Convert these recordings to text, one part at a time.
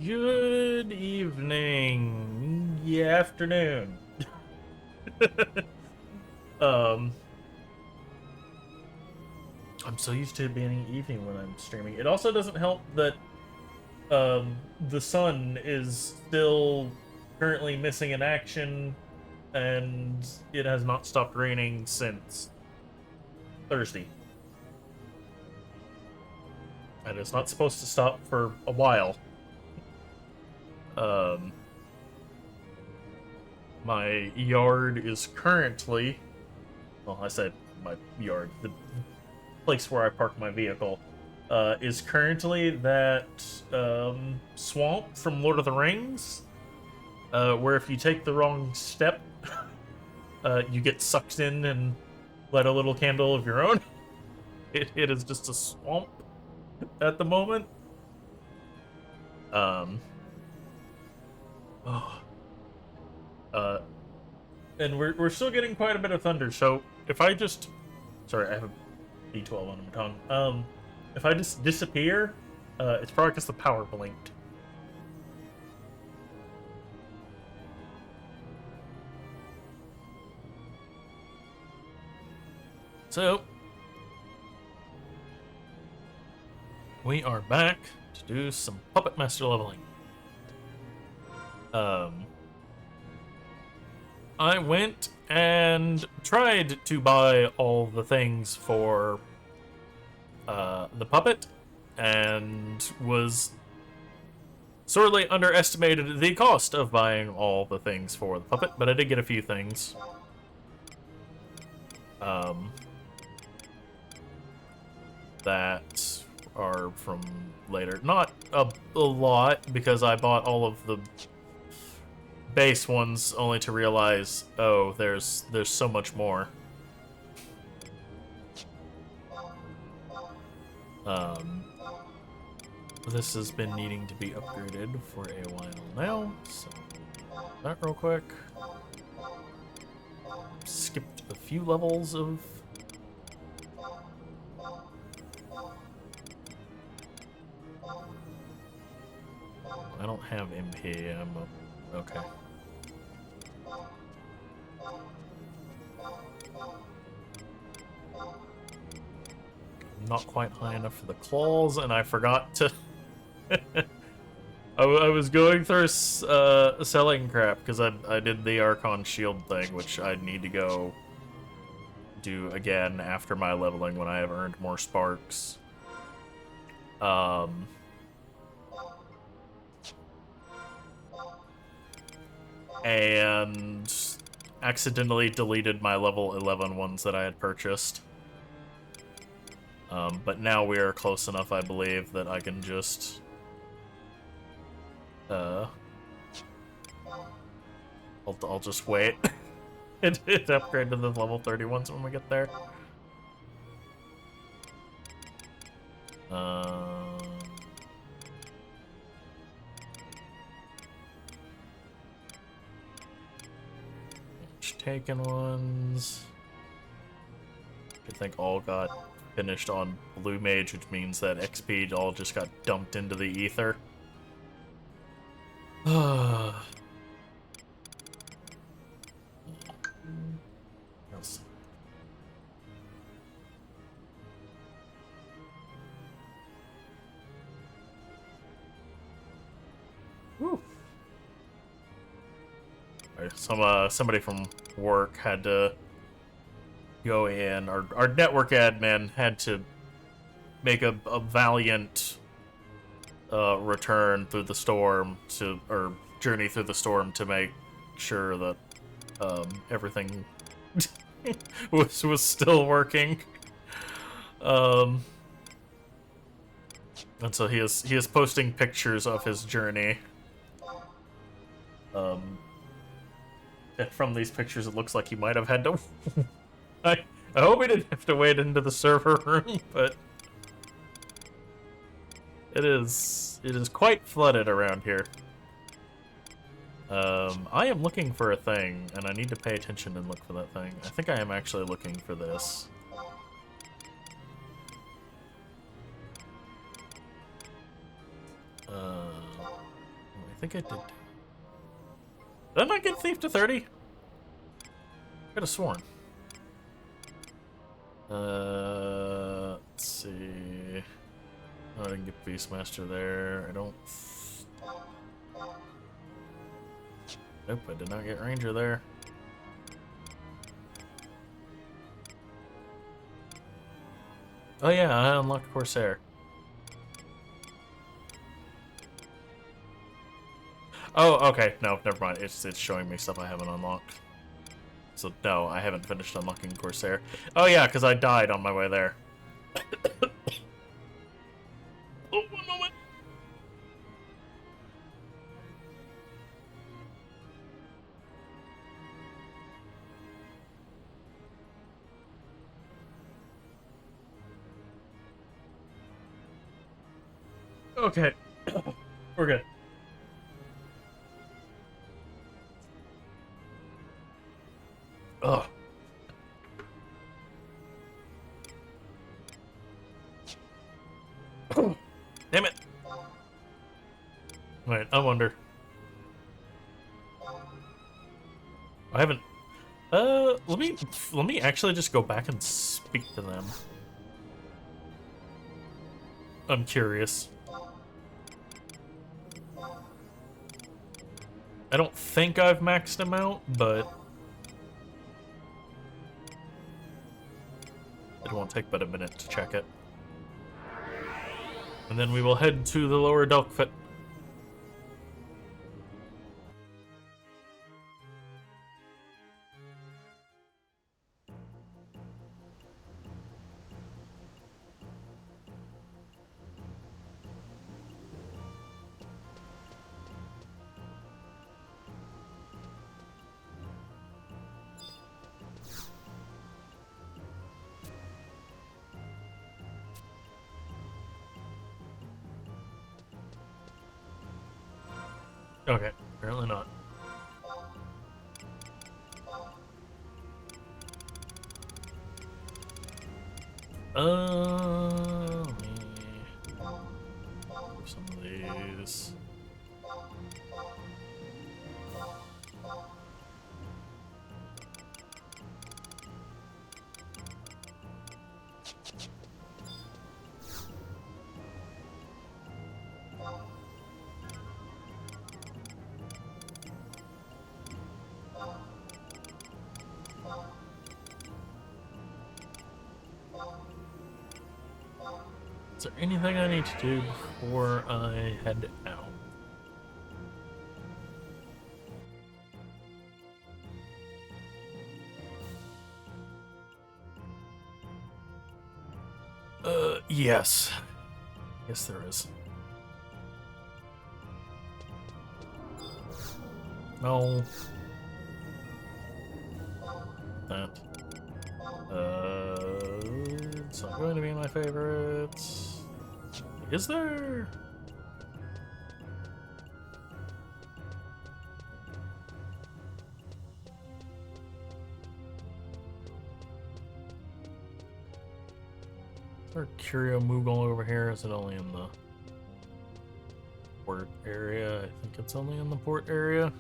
Good evening. Yeah, afternoon. um, I'm so used to it being evening when I'm streaming. It also doesn't help that the sun is still currently missing in action, and it has not stopped raining since Thursday. And it's not supposed to stop for a while. Um, my yard is currently, well, I said my yard, the place where I park my vehicle, is currently that swamp from Lord of the Rings, where if you take the wrong step, you get sucked in and light a little candle of your own. It is just a swamp at the moment. Um, oh, uh, and we're still getting quite a bit of thunder. So if I just, sorry, I have a B12 on my tongue. If I just disappear, it's probably because the power blinked. So we are back to do some Puppet Master leveling. I went and tried to buy all the things for the puppet, and was sorely underestimated the cost of buying all the things for the puppet, but I did get a few things. That are from later. Not a lot, because I bought all of the base ones only to realize, oh, there's so much more. This has been needing to be upgraded for a while now, so that real quick. Skipped a few levels of I don't have MP. Okay. Not quite high enough for the claws, and I forgot to. I was going through selling crap because I did the Archon shield thing, which I need to go do again after my leveling when I have earned more sparks. And accidentally deleted my level 11 ones that I had purchased. But now we are close enough, I believe, that I can just I'll just wait and upgrade to the level 31s when we get there. Taken ones. I think all got finished on Blue Mage, which means that XP all just got dumped into the ether. Somebody from work had to go in. Our network admin had to make a valiant return through the storm or journey through the storm to make sure that everything was still working. And so he is posting pictures of his journey. From these pictures, it looks like he might have had to. I hope he didn't have to wade into the server room, but it is quite flooded around here. I am looking for a thing, and I need to pay attention and look for that thing. I think I am actually looking for this. I think I did. Did I not get Thief to 30? Could have sworn. Let's see. Oh, I didn't get Beastmaster there. I don't. Nope, I did not get Ranger there. Oh yeah, I unlocked Corsair. Oh, okay. No, never mind. It's showing me stuff I haven't unlocked. So no, I haven't finished unlocking Corsair. Oh yeah, because I died on my way there. Oh, one moment. Okay. We're good. Ugh. Damn it. Wait, I wonder. I haven't. Let me actually just go back and speak to them. I'm curious. I don't think I've maxed them out, but it won't take but a minute to check it. And then we will head to the lower Delkfit. Okay, apparently not. Let me move some of these. Is there anything I need to do before I head out? Yes. Yes, there is. No. That. It's not going to be my favorites. Is there? Is there a Curio Moogle over here? Is it only in the port area? I think it's only in the port area.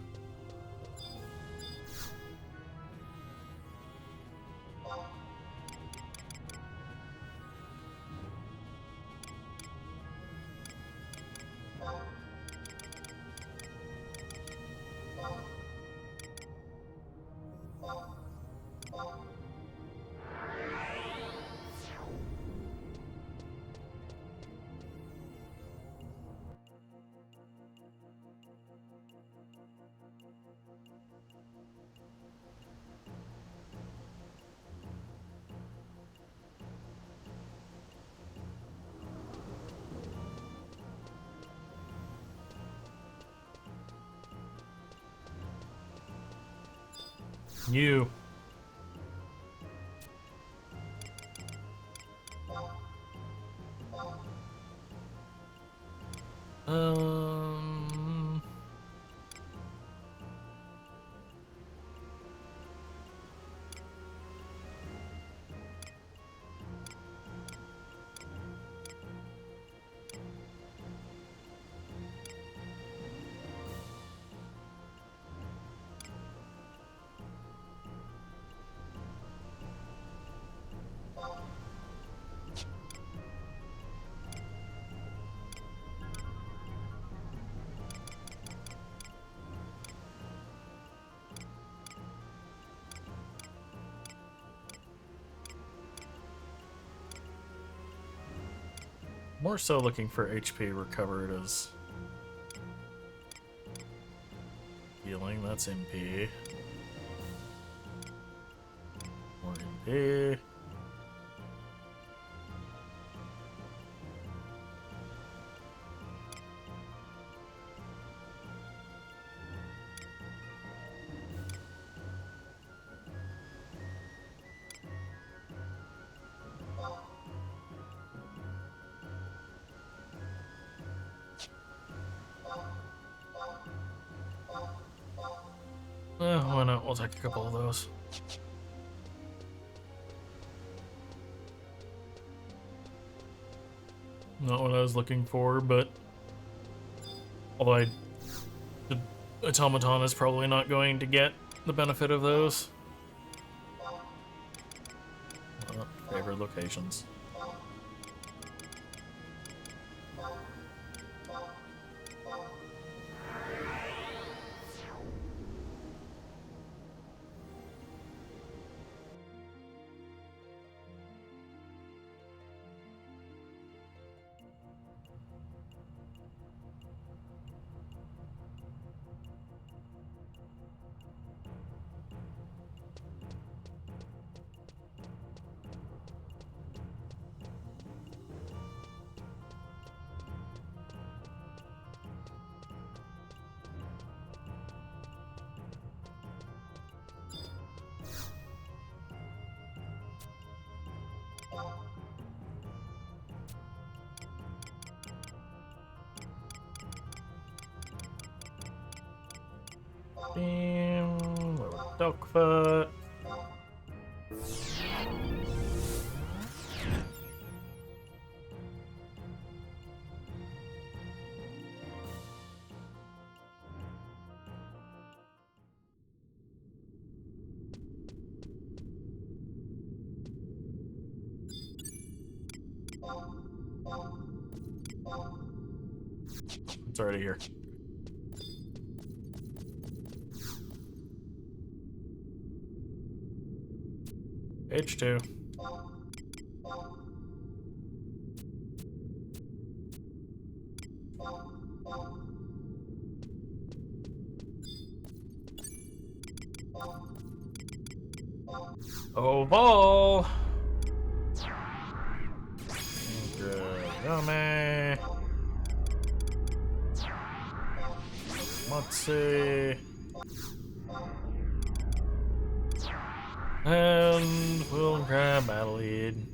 You. Um. More so looking for HP recovered as healing. That's MP. More MP. Why not? We'll take a couple of those. Not what I was looking for, but although the automaton is probably not going to get the benefit of those. Favorite locations. Dogfoot. It's already here. H2. Oval. Yummy. Let's see. And we'll grab Battle Lead.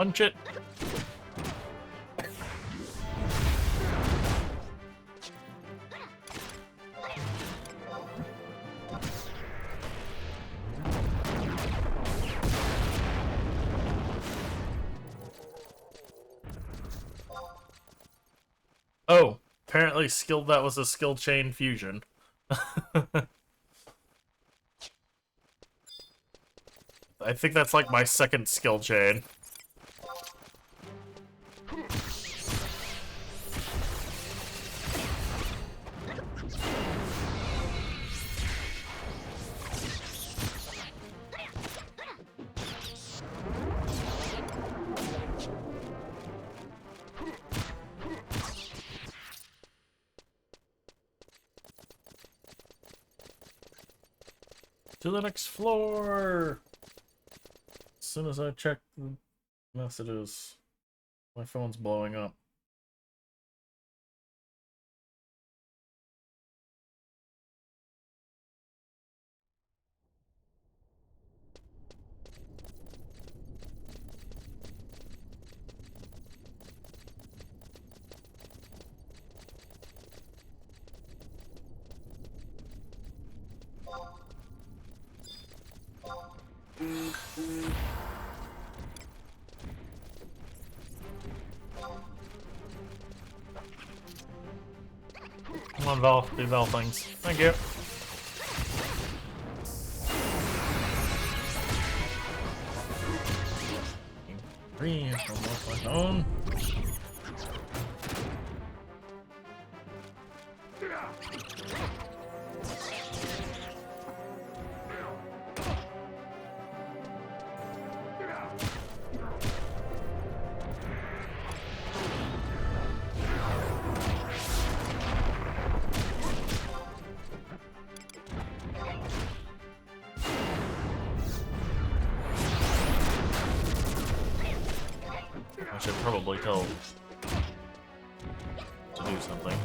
Punch it. Oh, apparently that was a skill chain fusion. I think that's like my second skill chain. To the next floor! As soon as I check the messages, my phone's blowing up. Come on, Val. Do Val things. Thank you. Free from my phone. I should probably tell to do something.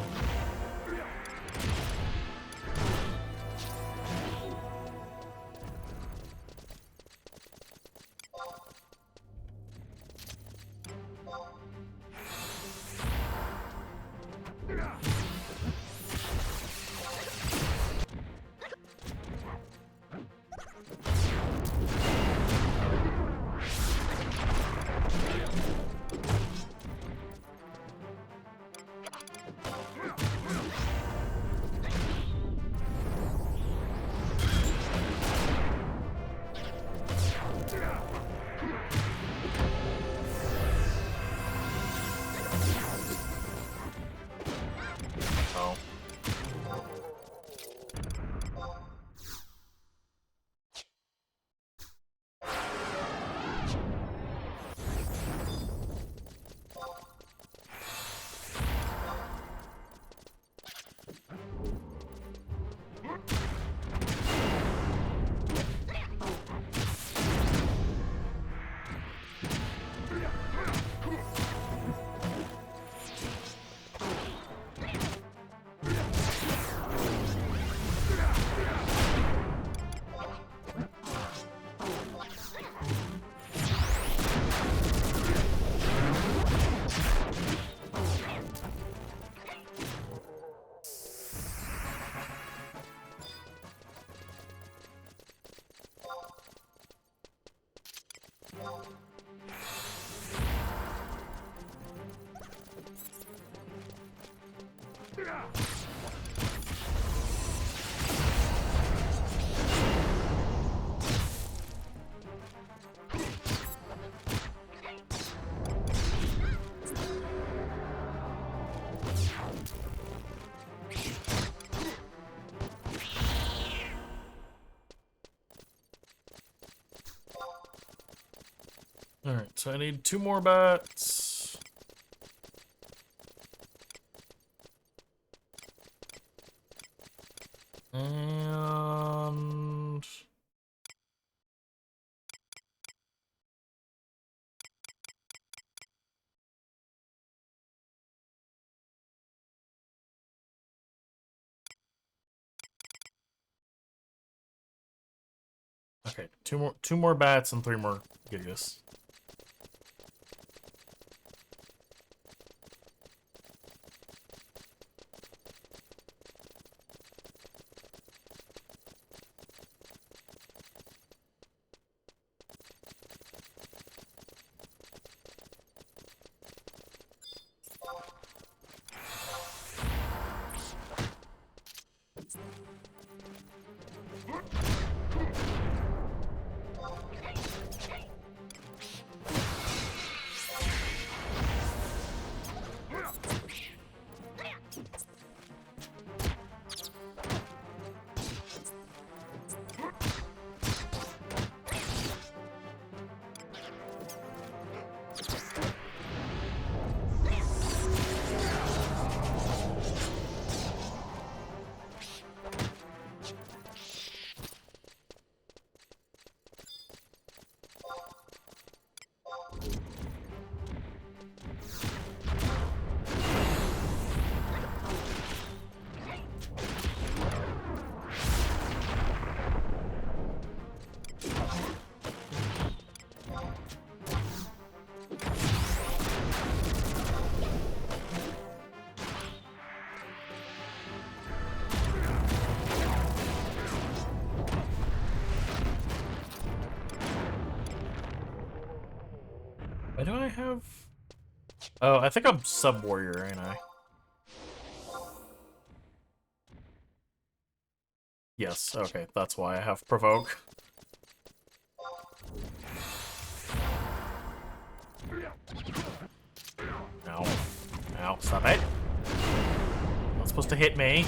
Alright, so I need 2 more bats. And... okay, two more bats and 3 more Gigas. Why do I have... Oh, I think I'm sub-warrior, ain't I? Yes, okay, that's why I have provoke. No. No, stop it. Not supposed to hit me.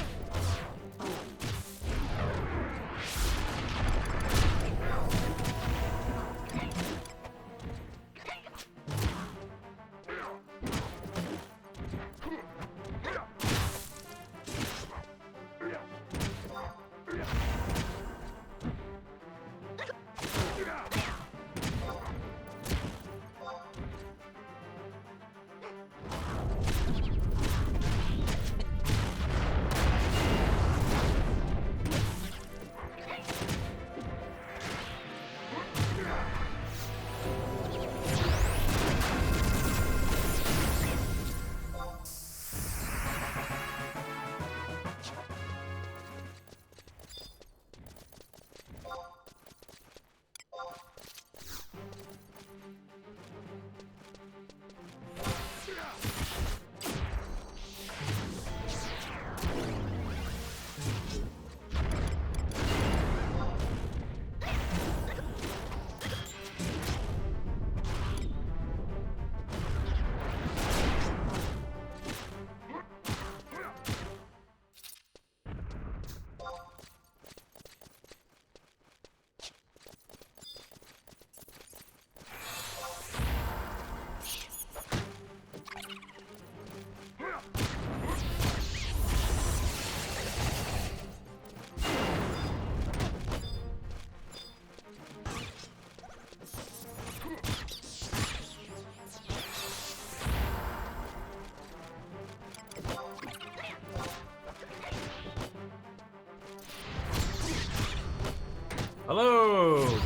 Hello!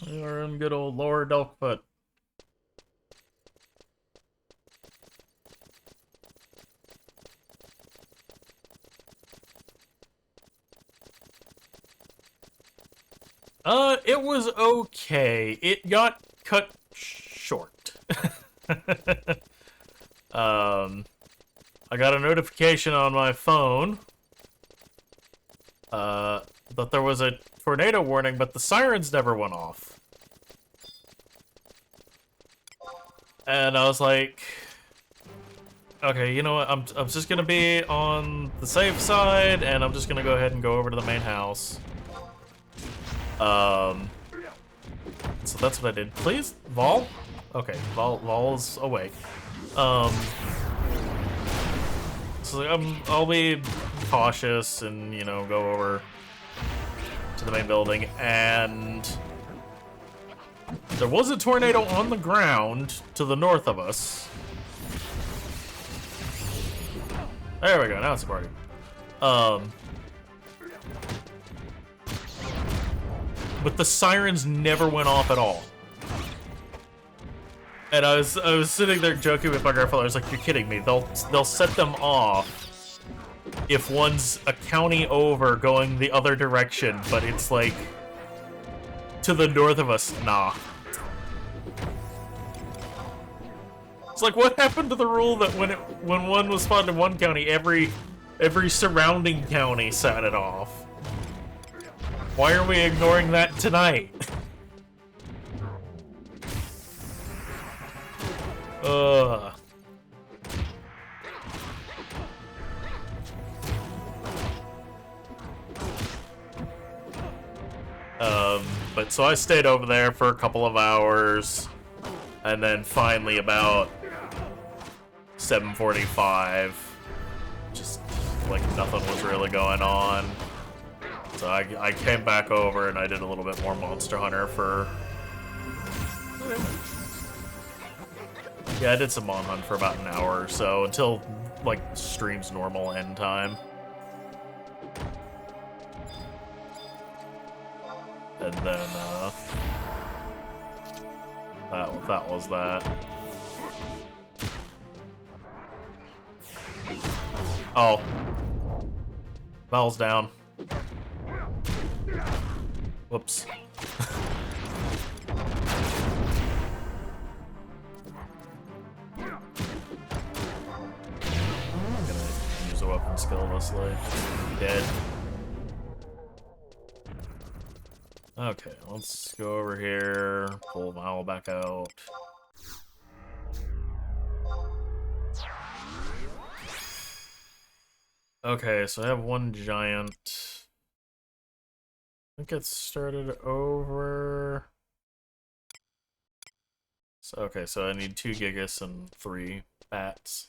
We're in good old Lower Delkfoot. It was okay. It got cut short. I got a notification on my phone that there was a tornado warning, but the sirens never went off. And I was like, okay, you know what? I'm just gonna be on the safe side, and I'm just gonna go ahead and go over to the main house. So that's what I did. Please, Vol? Okay, Vol's awake. So I'll be cautious and, you know, go over to the main building, and there was a tornado on the ground to the north of us. There we go, now it's a party. But the sirens never went off at all. And I was sitting there joking with my grandfather. I was like, "You're kidding me? They'll set them off if one's a county over going the other direction, but it's like to the north of us. Nah." It's like, what happened to the rule that when one was spawned in one county, every surrounding county set it off? Why are we ignoring that tonight? Ugh. But so I stayed over there for a couple of hours, and then finally about 7:45, just like nothing was really going on. So I came back over and I did a little bit more Monster Hunter for... Yeah, I did some Mon Hunt for about an hour or so, until, like, stream's normal end time. And then, that was that. Oh. Val's down. Whoops. I'm gonna use a weapon skill this late. Dead. Okay, let's go over here, pull my owl back out. Okay, so I have one giant. I think it started over. So, okay, so I need 2 Gigas and 3 bats.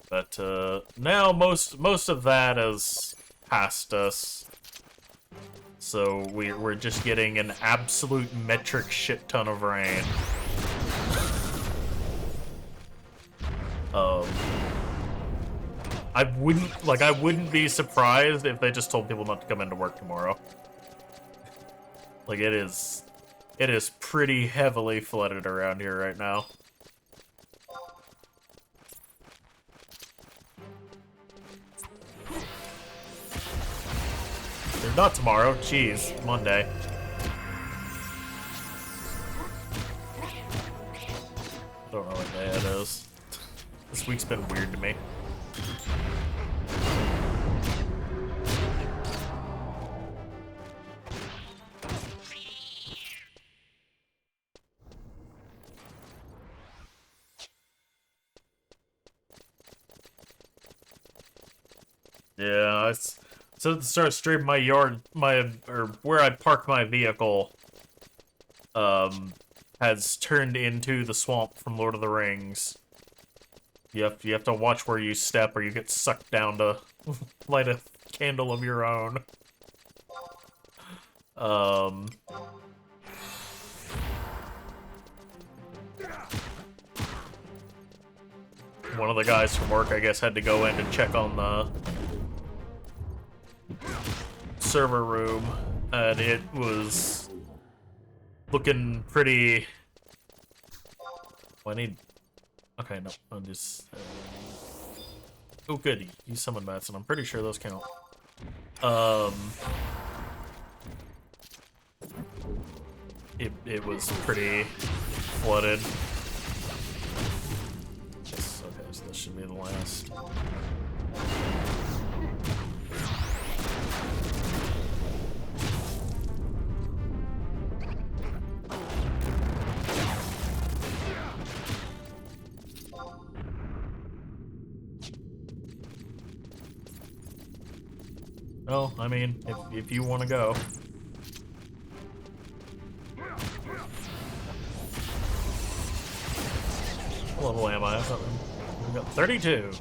But now most of that is past us. So we're just getting an absolute metric shit ton of rain. I wouldn't be surprised if they just told people not to come into work tomorrow. Like, it is pretty heavily flooded around here right now. Or not tomorrow, jeez, Monday. I don't know what day it is. This week's been weird to me. Yeah, so to start streaming my yard, or where I park my vehicle, has turned into the swamp from Lord of the Rings. You have to watch where you step, or you get sucked down to light a candle of your own. One of the guys from work, I guess, had to go in to check on the server room, and it was looking pretty... Oh, I need... Okay, no, I'm just... Oh, good, you summoned bats, and I'm pretty sure those count. It was pretty flooded. Okay, so this should be the last. Well, I mean, if you want to go. What level am I? I've got 32.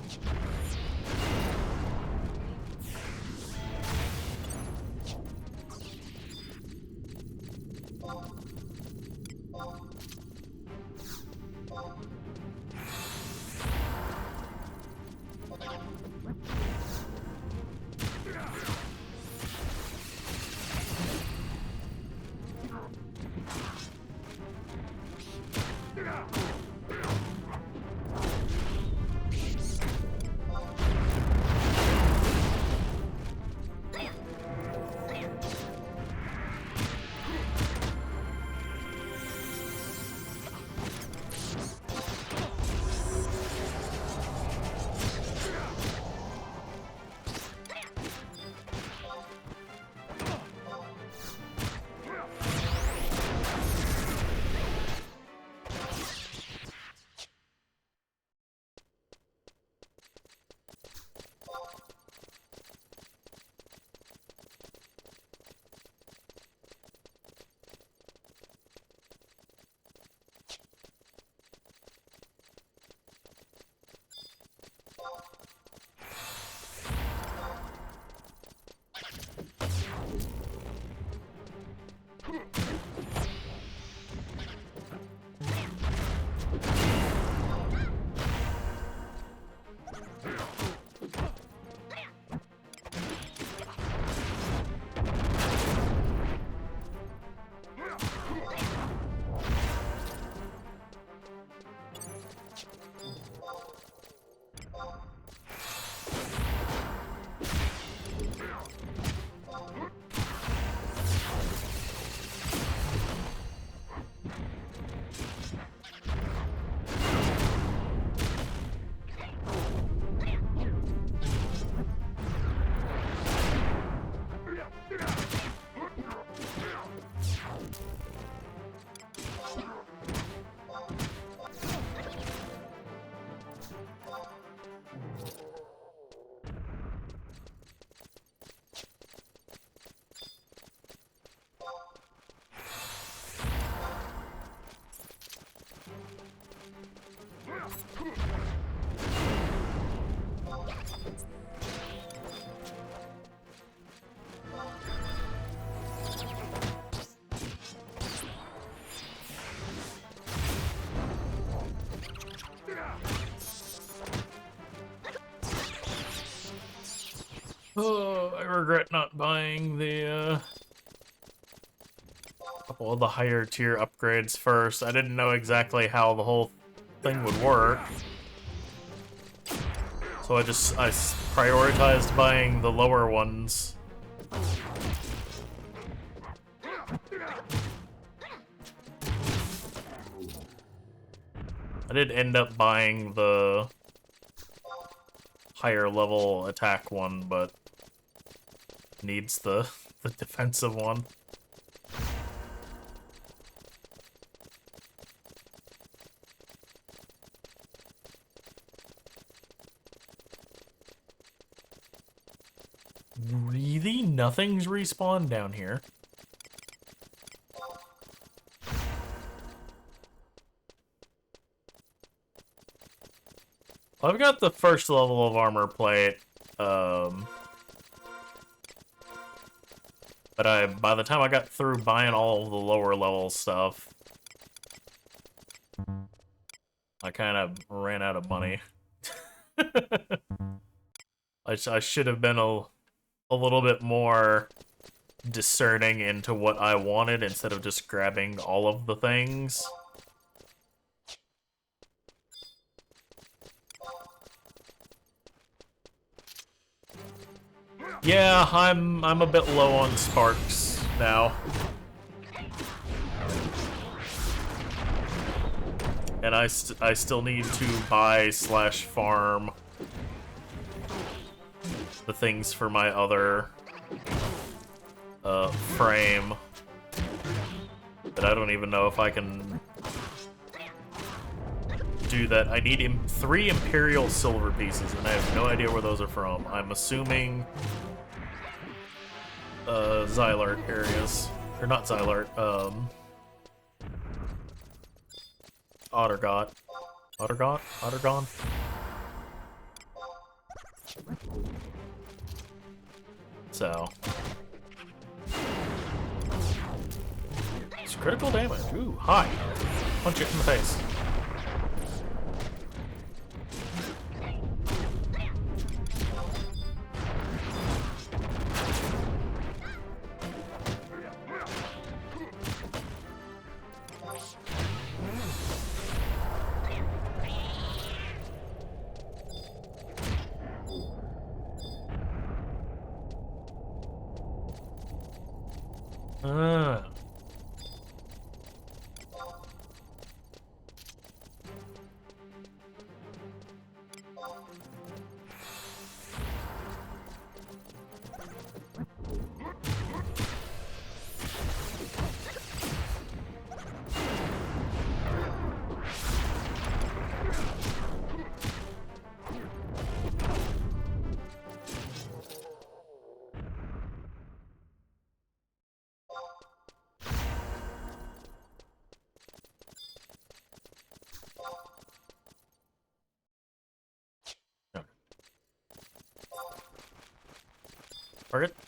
Oh, I regret not buying the couple of the higher tier upgrades first. I didn't know exactly how the whole thing would work. So I prioritized buying the lower ones. I did end up buying the higher level attack one, but needs the defensive one. Really? Nothing's respawned down here. I've got the first level of armor plate, but by the time I got through buying all of the lower level stuff, I kind of ran out of money. I should have been a little bit more discerning into what I wanted instead of just grabbing all of the things. Yeah, I'm a bit low on sparks now. And I still need to buy / farm the things for my other frame that I don't even know if I can do that. I need 3 Imperial silver pieces, and I have no idea where those are from. I'm assuming Xylart areas. Or not Xylart, Ottergot. Ottergon? So. It's critical damage. Ooh, hi. Punch it in the face.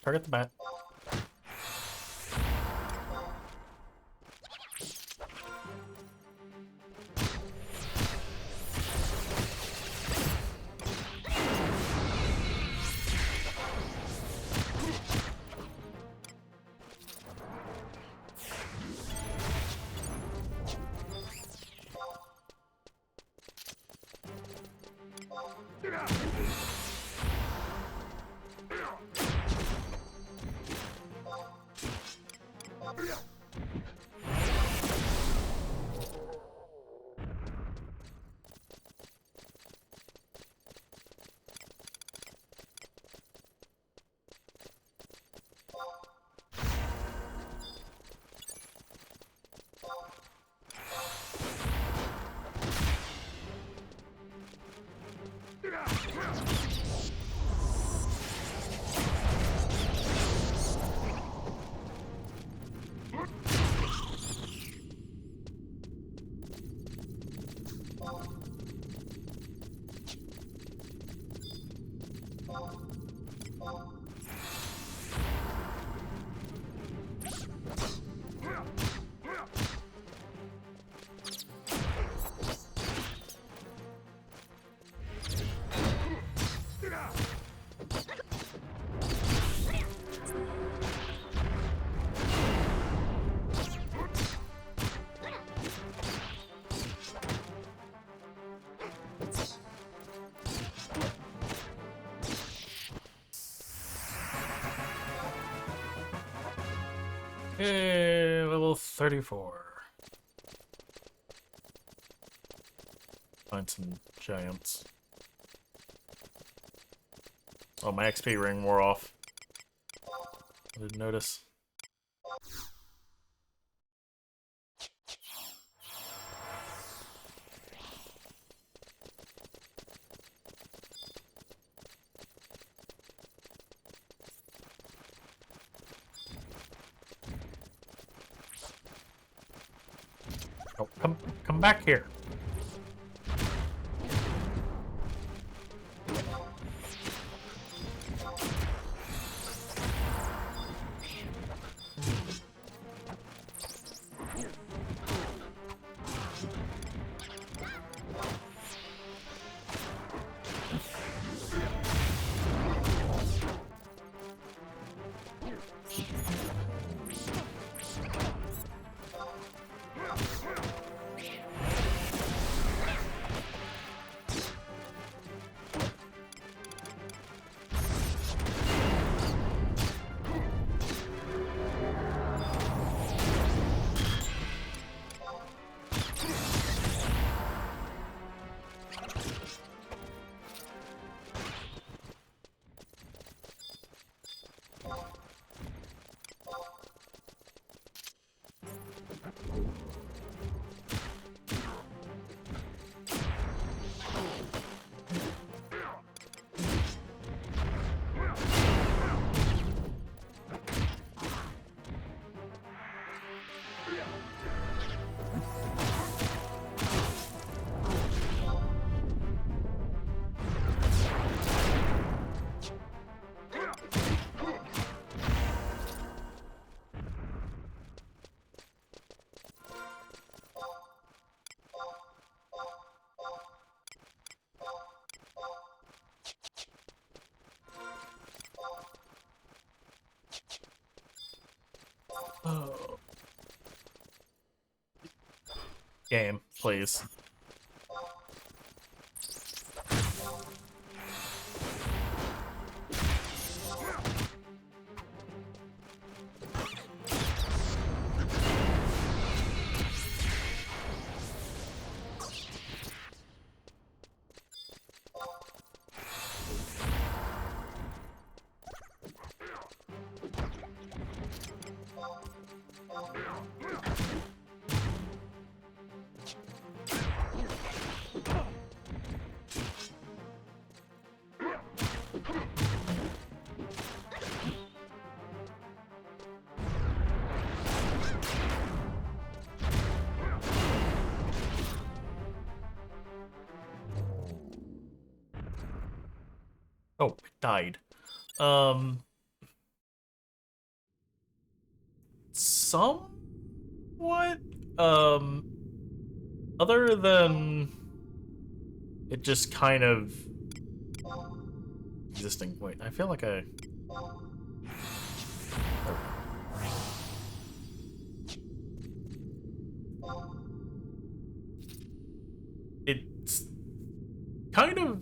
Target the bat. Hey, level 34. Find some giants. Oh, my XP ring wore off. I didn't notice. Oh, come back here. Oh. Game, please. Oh, it died. Somewhat, other than it just kind of existing. Wait, I feel like I... It's kind of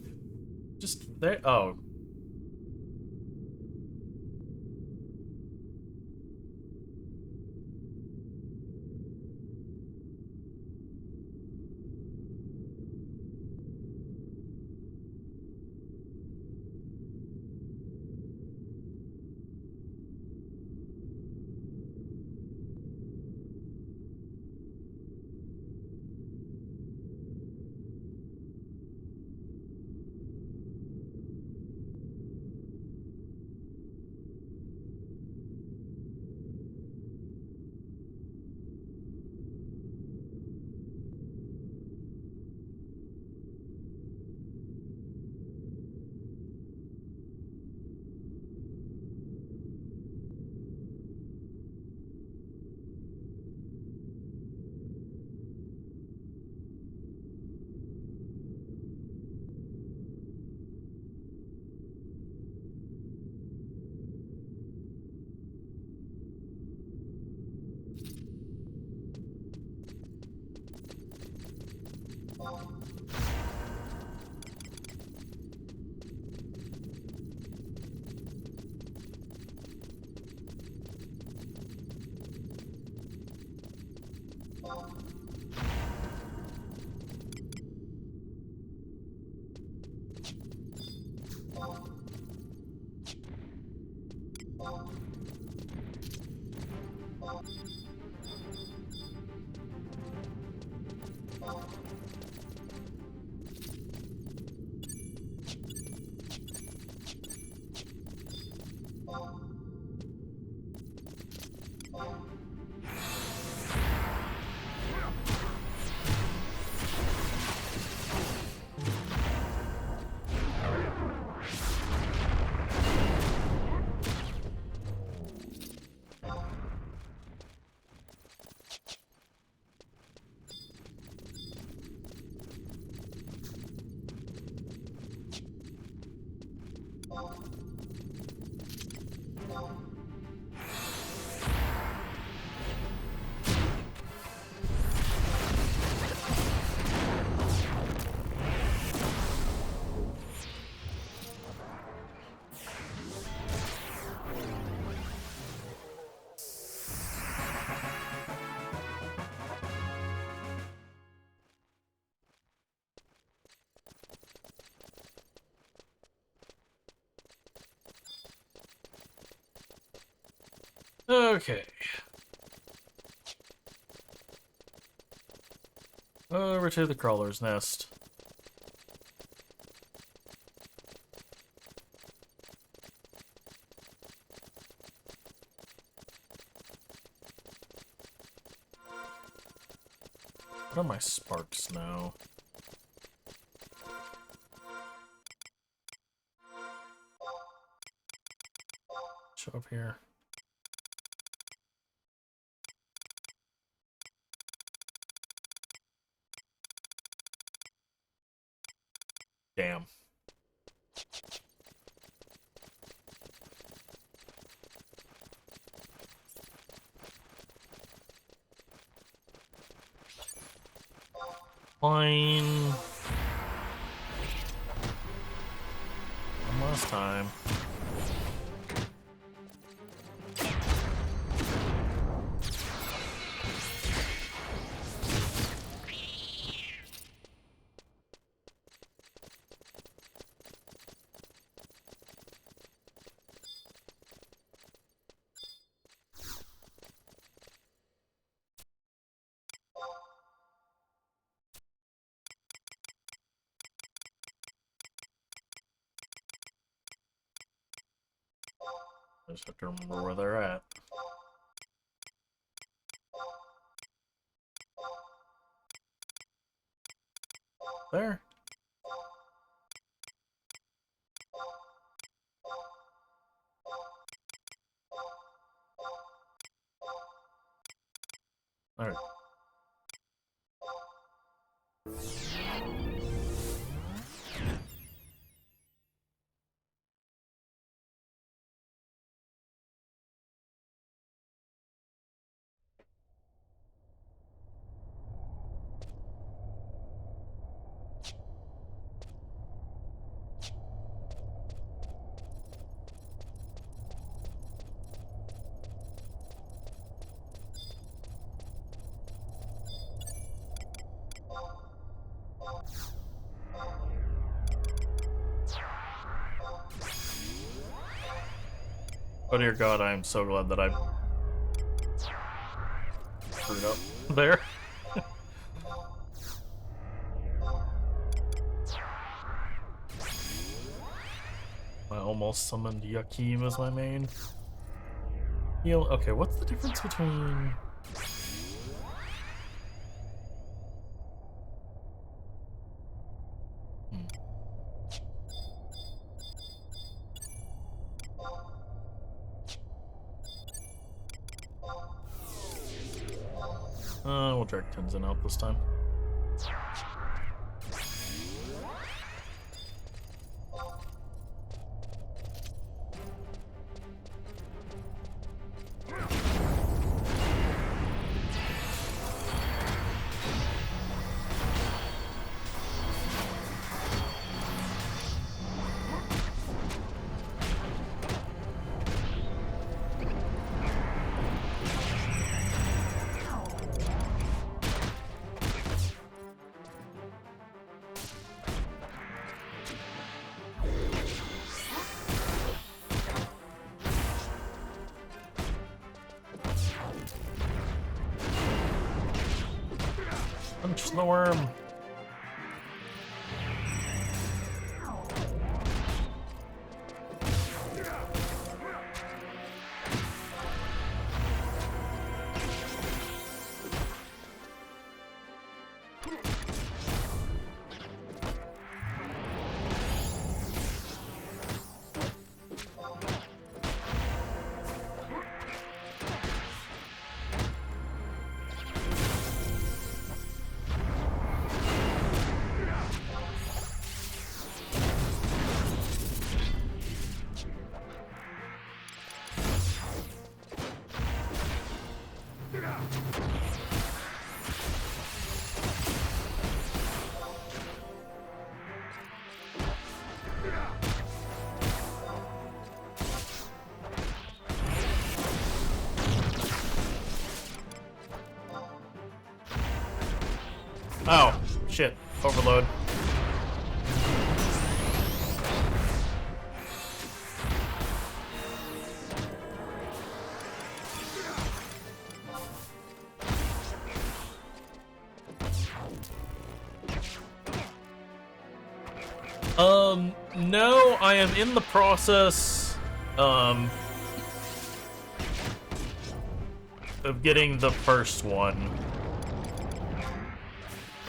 just there. Oh. Okay. Over to the crawler's nest. What are my sparks now? Show up here. Damn. Fine. One last time. I just have to remember where they're at. There. Alright. Oh dear God, I am so glad that I screwed up there. I almost summoned Yakim as my main heal. Okay, what's the difference between... we'll drag Tenzin out this time. Punch the worm. Oh, shit. Overload. No, I am in the process, of getting the first one.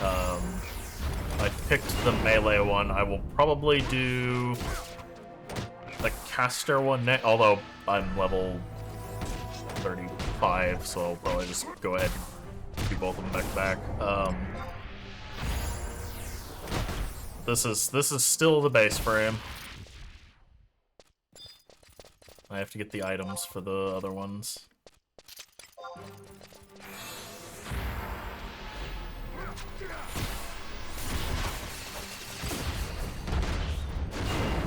I picked the melee one. I will probably do the caster one next, although I'm level 35, so I'll probably just go ahead and do both of them back to back. This is still the base frame. I have to get the items for the other ones.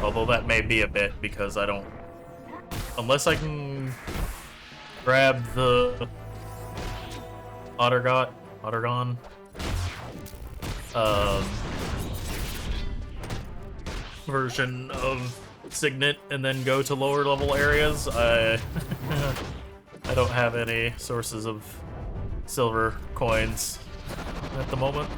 Although that may be a bit, because I don't... Unless I can grab the Ottergon, version of Signet and then go to lower level areas, I don't have any sources of silver coins at the moment.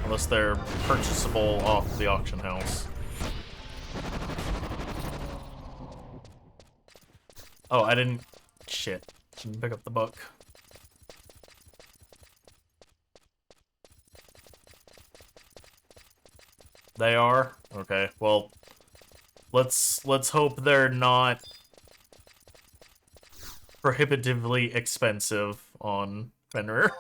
Unless they're purchasable off the auction house. Oh, I didn't... Shit. Didn't pick up the book. They are? Okay, well... Let's hope they're not prohibitively expensive on Fenrir.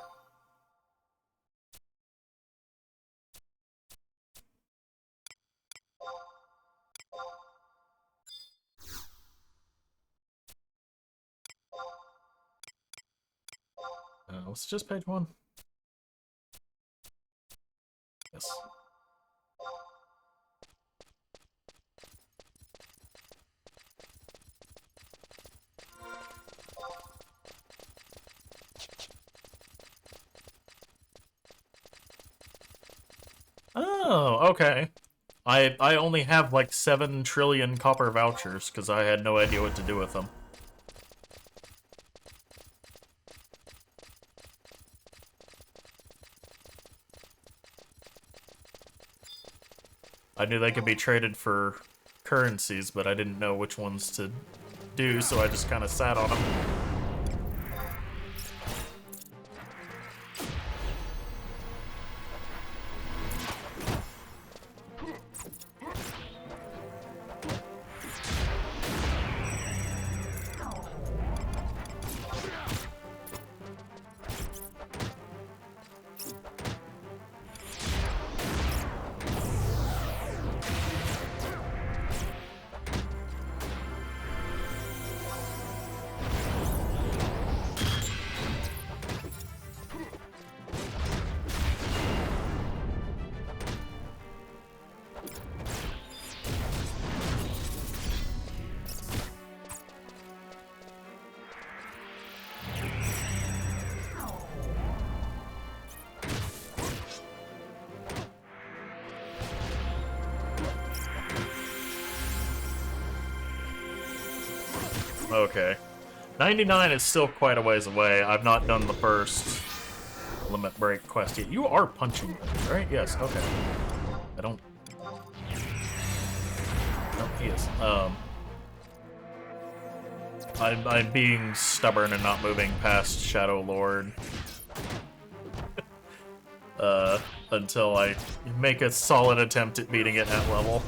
Was it just page 1? Yes. Oh, okay. I only have like 7 trillion copper vouchers because I had no idea what to do with them. I knew they could be traded for currencies, but I didn't know which ones to do, so I just kind of sat on them. Okay. 99 is still quite a ways away. I've not done the first limit break quest yet. You are punching things, right? Yes, okay. I don't... No, he is. I'm being stubborn and not moving past Shadow Lord. Until I make a solid attempt at beating it at level.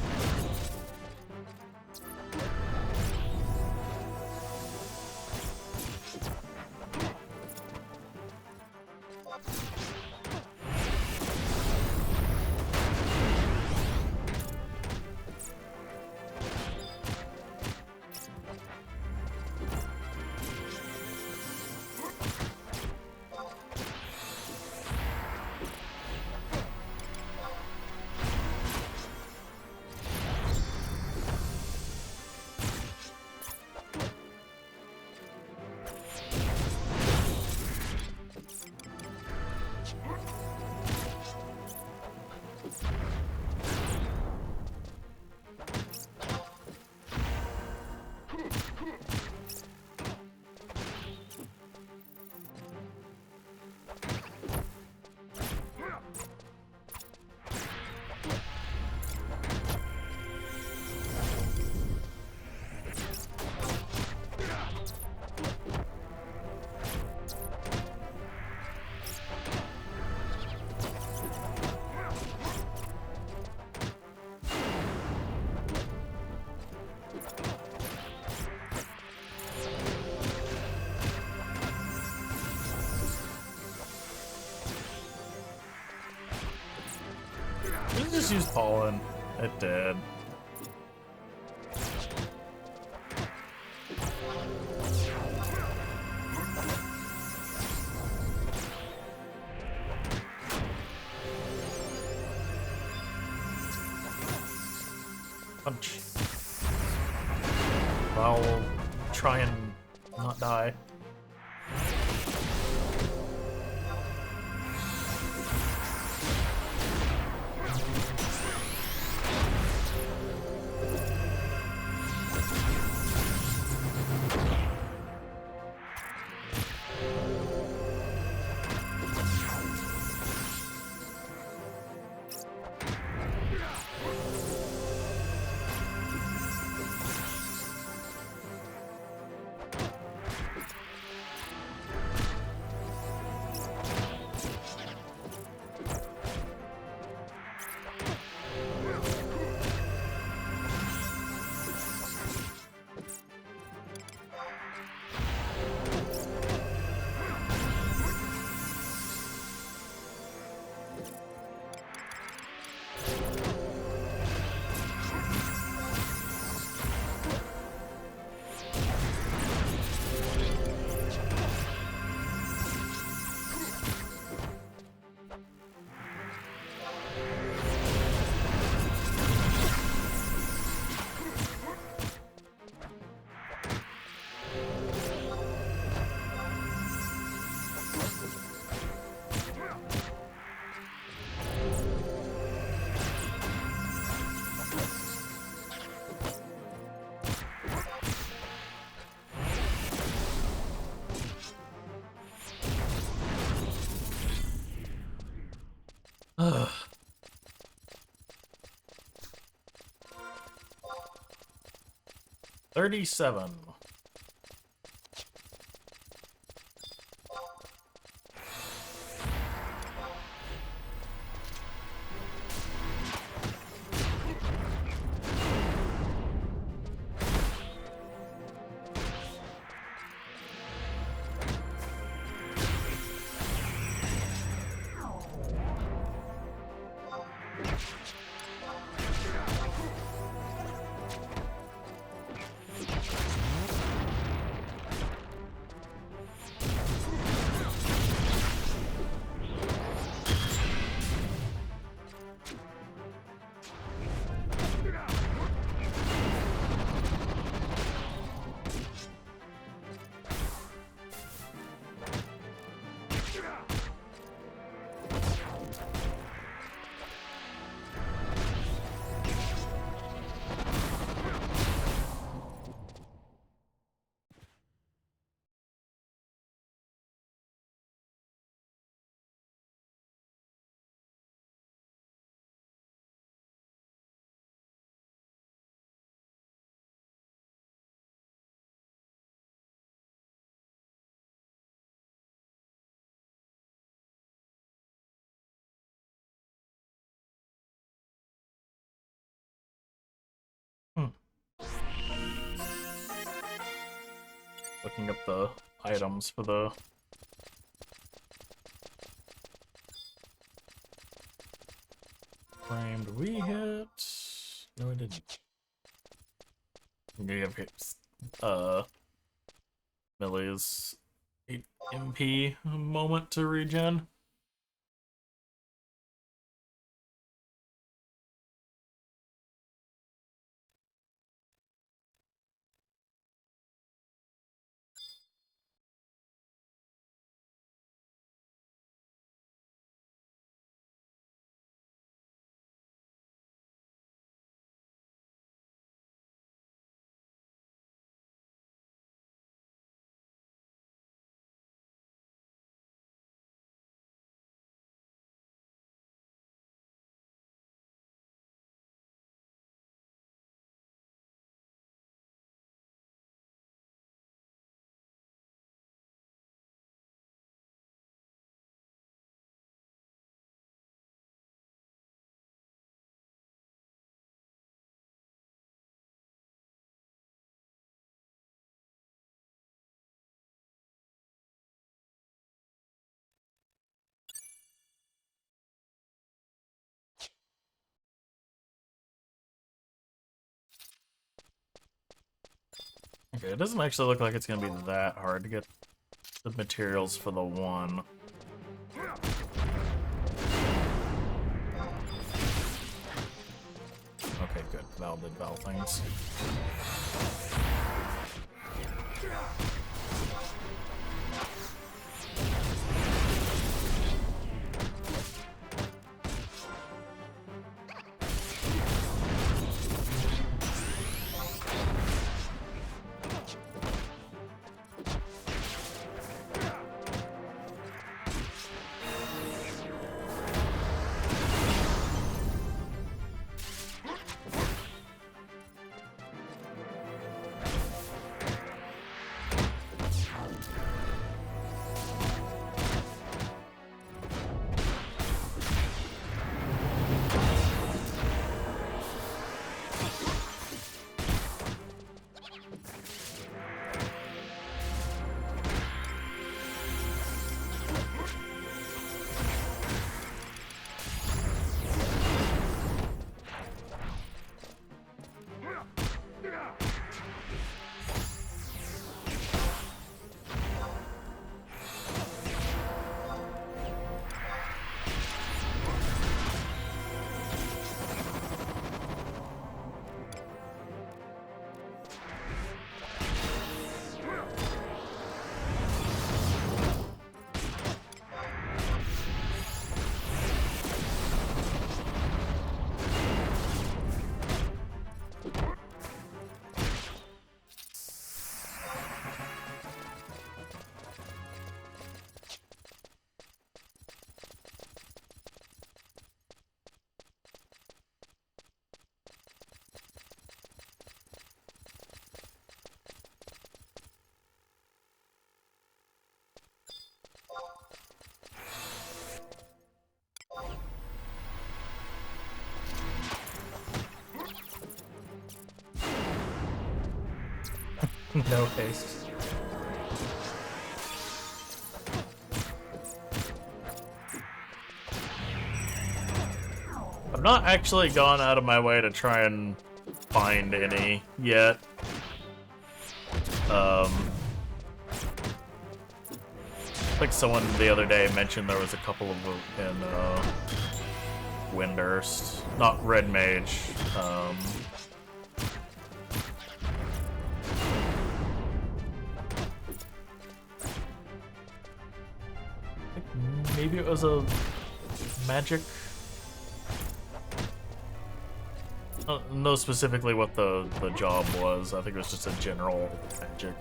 Let's just use pollen. It did. Punch. I'll try and not die. Ugh. 37. Hmm. Looking up the items for the frame. Did we hit? No, I didn't. We have hit Millie's 8 MP moment to regen. Okay, it doesn't actually look like it's gonna be that hard to get the materials for the one. Okay, good. Val did Val things. No haste. I've not actually gone out of my way to try and find any yet. I think someone the other day mentioned there was a couple of in Windurst, not Red Mage. I think maybe it was a magic. I don't know specifically what the job was. I think it was just a general magic.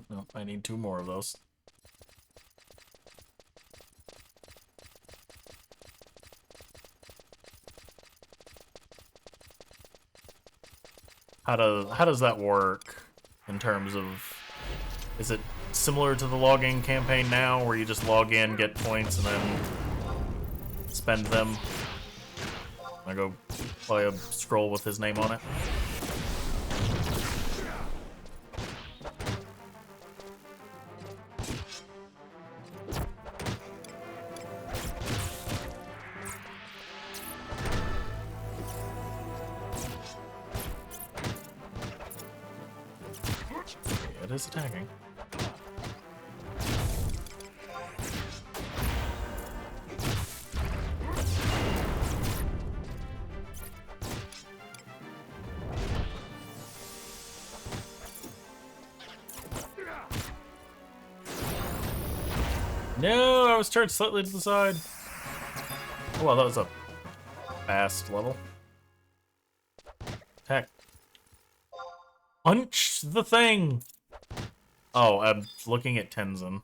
No, I need 2 more of those. How does that work in terms of, is it similar to the login campaign now where you just log in, get points, and then spend them? I go play a scroll with his name on it. It is attacking. No, I was turned slightly to the side. Oh, well, that was a fast level. Attack. Punch the thing! Oh, I'm looking at Tenzin.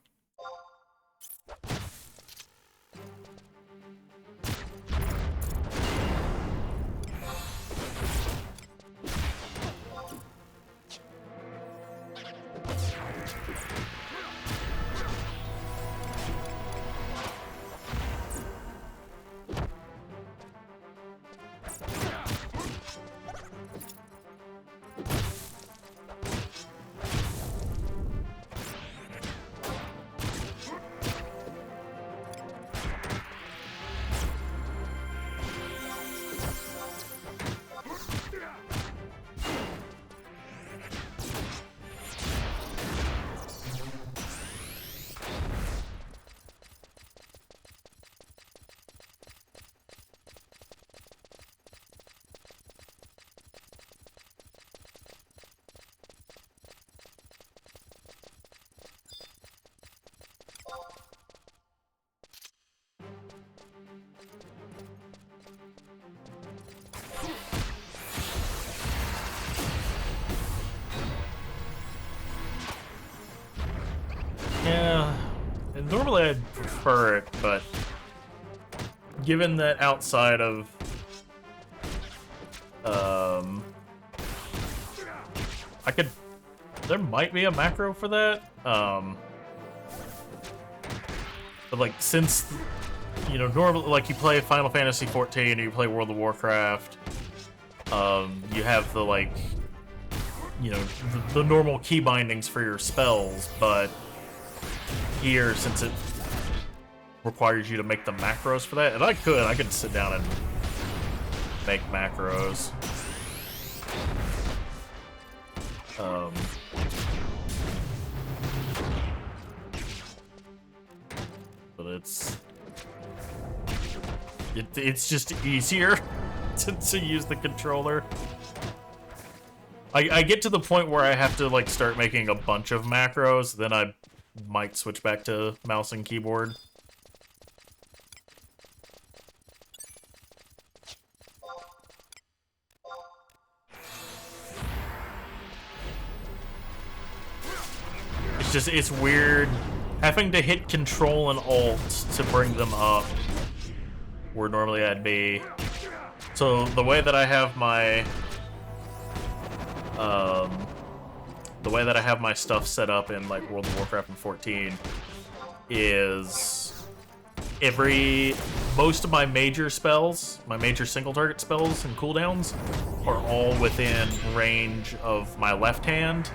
normally I'd prefer it, but given that outside of there might be a macro for that. But like, since, you know, normally, like, you play Final Fantasy 14 or you play World of Warcraft, you have the, like, you know, the normal key bindings for your spells, but here, since it requires you to make the macros for that, and I could sit down and make macros. But it's just easier to use the controller. I get to the point where I have to like start making a bunch of macros, then I might switch back to mouse and keyboard. It's weird having to hit Control and Alt to bring them up where normally I'd be. So the way that I have my stuff set up in like World of Warcraft and 14 is most of my major spells, my major single target spells and cooldowns are all within range of my left hand,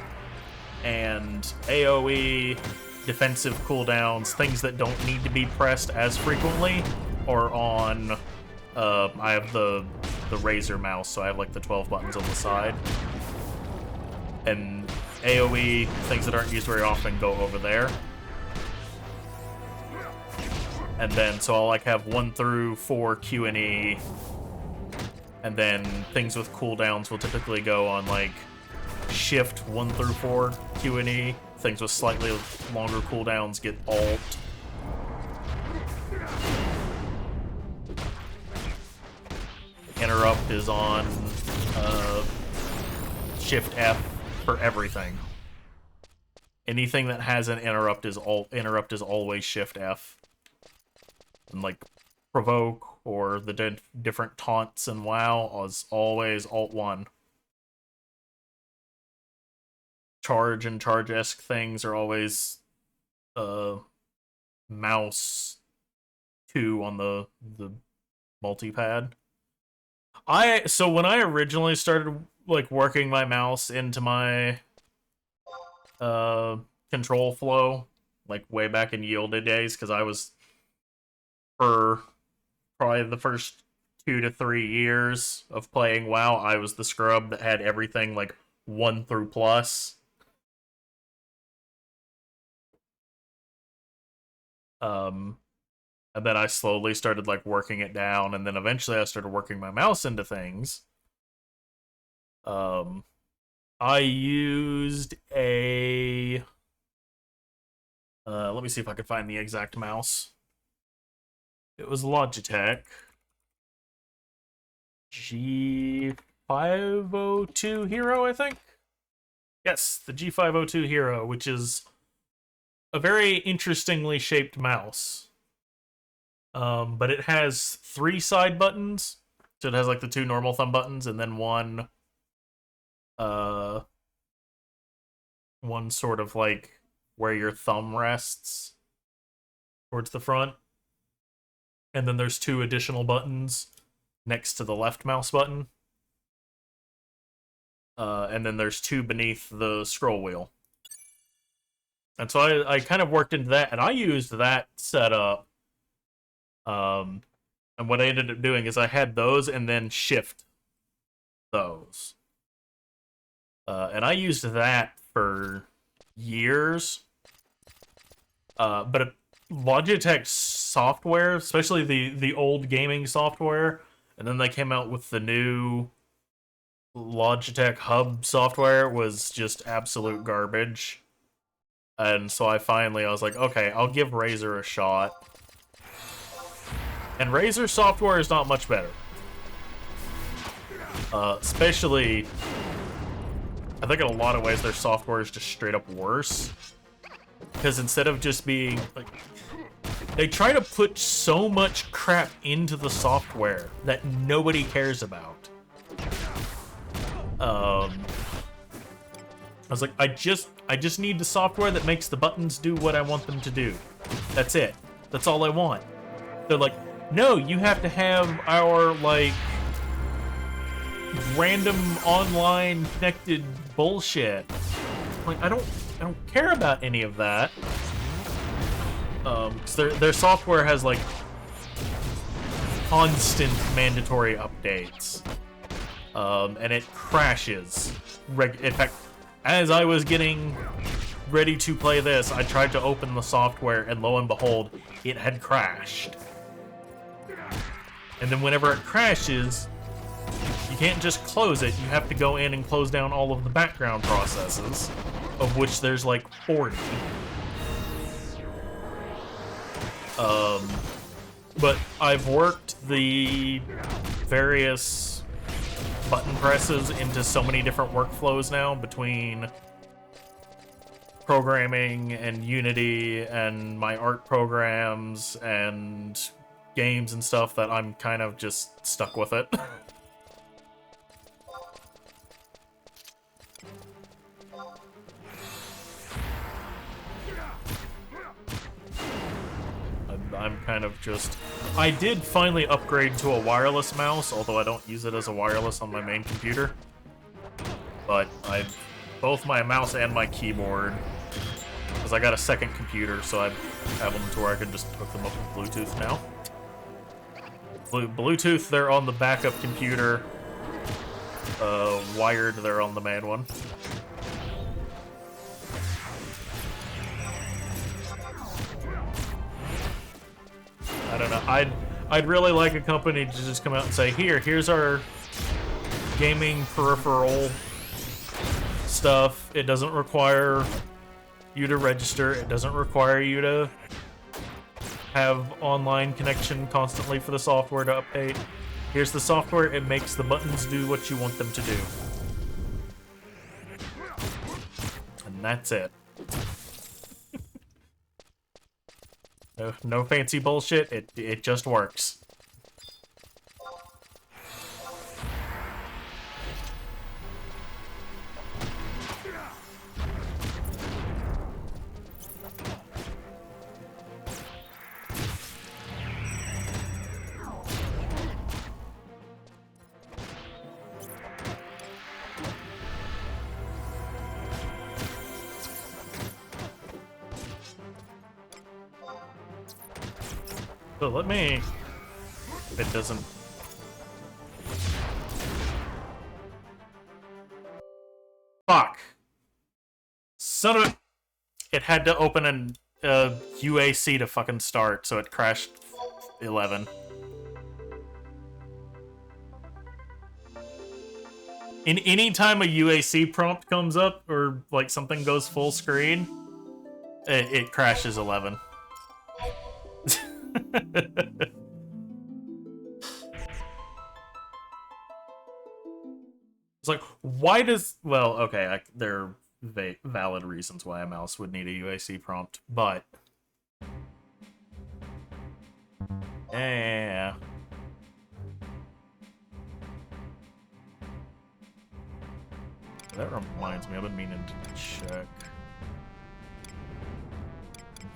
and AoE, defensive cooldowns, things that don't need to be pressed as frequently, are on, I have the Razer mouse, so I have like the 12 buttons on the side. And AoE, things that aren't used very often, go over there. And then, so I'll like have 1 through 4 Q and E, and then things with cooldowns will typically go on like Shift 1 through 4 Q and E. Things with slightly longer cooldowns get Alt. Interrupt is on Shift F for everything. Anything that has an interrupt is always Shift F. And like Provoke or the different taunts in WoW is always Alt 1. Charge and charge-esque things are always mouse 2 on the multi-pad. So when I originally started like working my mouse into my control flow, like way back in Yielded days, because I was, for probably the first 2 to 3 years of playing WoW, I was the scrub that had everything like 1 through plus. And then I slowly started like working it down, and then eventually I started working my mouse into things. I used a let me see if I can find the exact mouse. It was Logitech G502 Hero, I think. Yes, the G502 Hero, which is a very interestingly shaped mouse. But it has 3 side buttons. So it has like the 2 normal thumb buttons and then one sort of like where your thumb rests towards the front. And then there's 2 additional buttons next to the left mouse button. And then there's 2 beneath the scroll wheel. And so I kind of worked into that, and I used that setup. And what I ended up doing is I had those and then shift those. And I used that for years. But Logitech software, especially the old gaming software, and then they came out with the new Logitech Hub software, was just absolute garbage. And so I was like, okay, I'll give Razer a shot. And Razer software is not much better. Especially, I think in a lot of ways their software is just straight up worse. Because instead of just being, like, They try to put so much crap into the software that nobody cares about. I was like, I just need the software that makes the buttons do what I want them to do. That's it. That's all I want. They're like, no, you have to have our, like, random online connected bullshit. Like, I don't care about any of that. 'Cause their software has, like, constant mandatory updates. And it crashes. In fact, as I was getting ready to play this, I tried to open the software, and lo and behold, it had crashed. And then whenever it crashes, you can't just close it. You have to go in and close down all of the background processes, of which there's like 40. But I've worked the various button presses into so many different workflows now between programming and Unity and my art programs and games and stuff that I'm kind of just stuck with it. I'm kind of just... I did finally upgrade to a wireless mouse, although I don't use it as a wireless on my main computer. But both my mouse and my keyboard, because I got a second computer, so I have them to where I can just hook them up with Bluetooth now. Bluetooth, they're on the backup computer. Wired, they're on the main one. I don't know. I'd really like a company to just come out and say, here's our gaming peripheral stuff. It doesn't require you to register. It doesn't require you to have online connection constantly for the software to update. Here's the software. It makes the buttons do what you want them to do. And that's it. No fancy bullshit, it just works. So let me... If it doesn't... Fuck! Son of a... It had to open an UAC to fucking start, so it crashed 11. In any time a UAC prompt comes up, or like something goes full screen, it crashes 11. It's like, why does... Well, okay, there are valid reasons why a mouse would need a UAC prompt, but... Yeah. That reminds me, I've been meaning to check.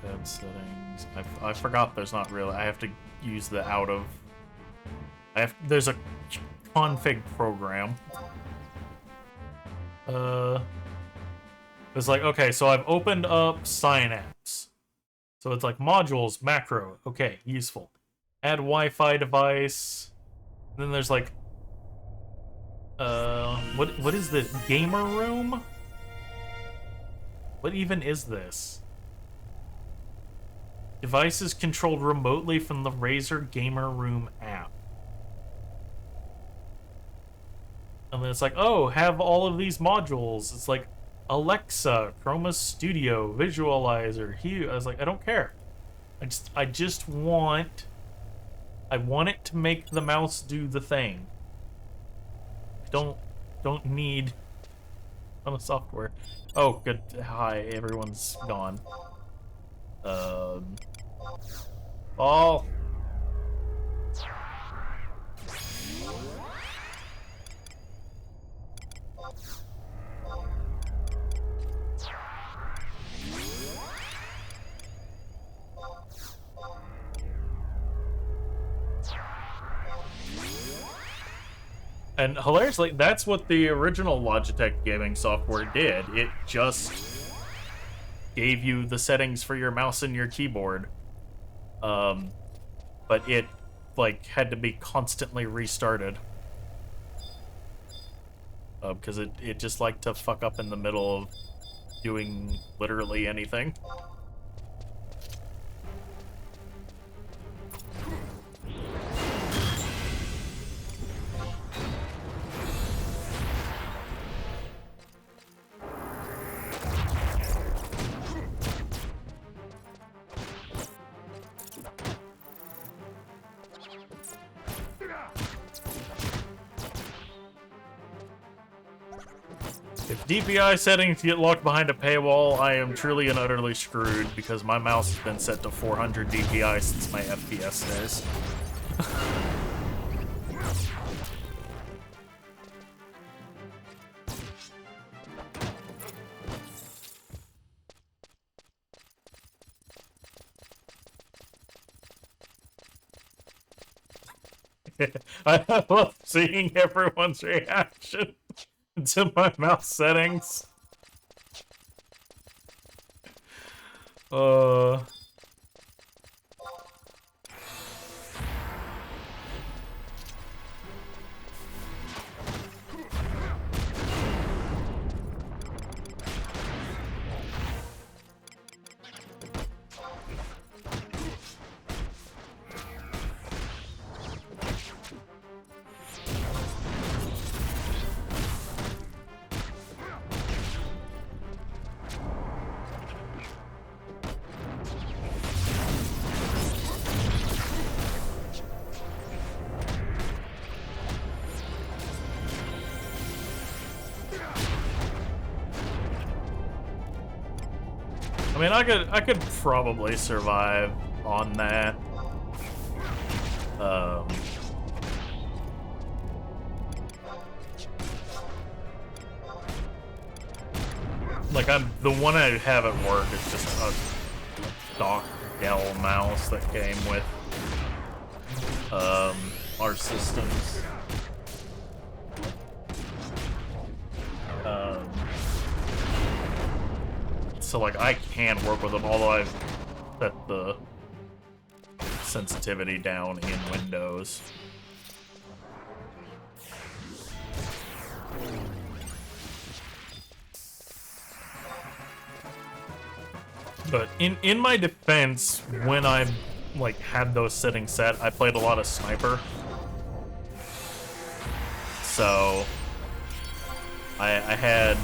Embed settings. I forgot there's not really... I have to use the out of... There's a config program. It's like, okay, so I've opened up Synapse. So it's like modules, macro. Okay, useful. Add Wi-Fi device. And then there's like... What is this? Gamer room? What even is this? Devices controlled remotely from the Razer Gamer Room app. And then it's like, oh, have all of these modules. It's like Alexa, Chroma Studio, Visualizer, Hue. I was like, I don't care. I just want... I want it to make the mouse do the thing. I don't need a software. Oh, good. Hi, everyone's gone. Fall. And hilariously, that's what the original Logitech gaming software did. It just gave you the settings for your mouse and your keyboard. But it, like, had to be constantly restarted. Because it just liked to fuck up in the middle of doing literally anything. If DPI settings get locked behind a paywall, I am truly and utterly screwed because my mouse has been set to 400 DPI since my FPS days. I love seeing everyone's reaction to my mouse settings. I mean, I could probably survive on that. Like, the one I have at work is just a stock Dell mouse that came with our systems. So, like, I can work with them, although I've set the sensitivity down in Windows. But in my defense, when I, like, had those settings set, I played a lot of Sniper. So, I had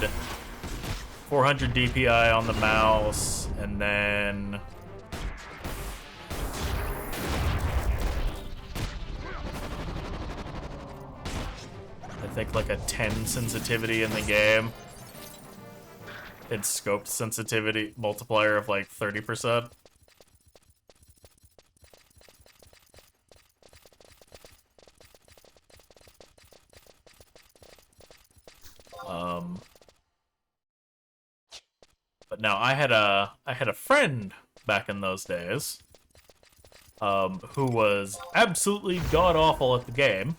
400 DPI on the mouse, and then I think like a 10 sensitivity in the game. It's scoped sensitivity multiplier of like 30%. But now I had a friend back in those days, who was absolutely god awful at the game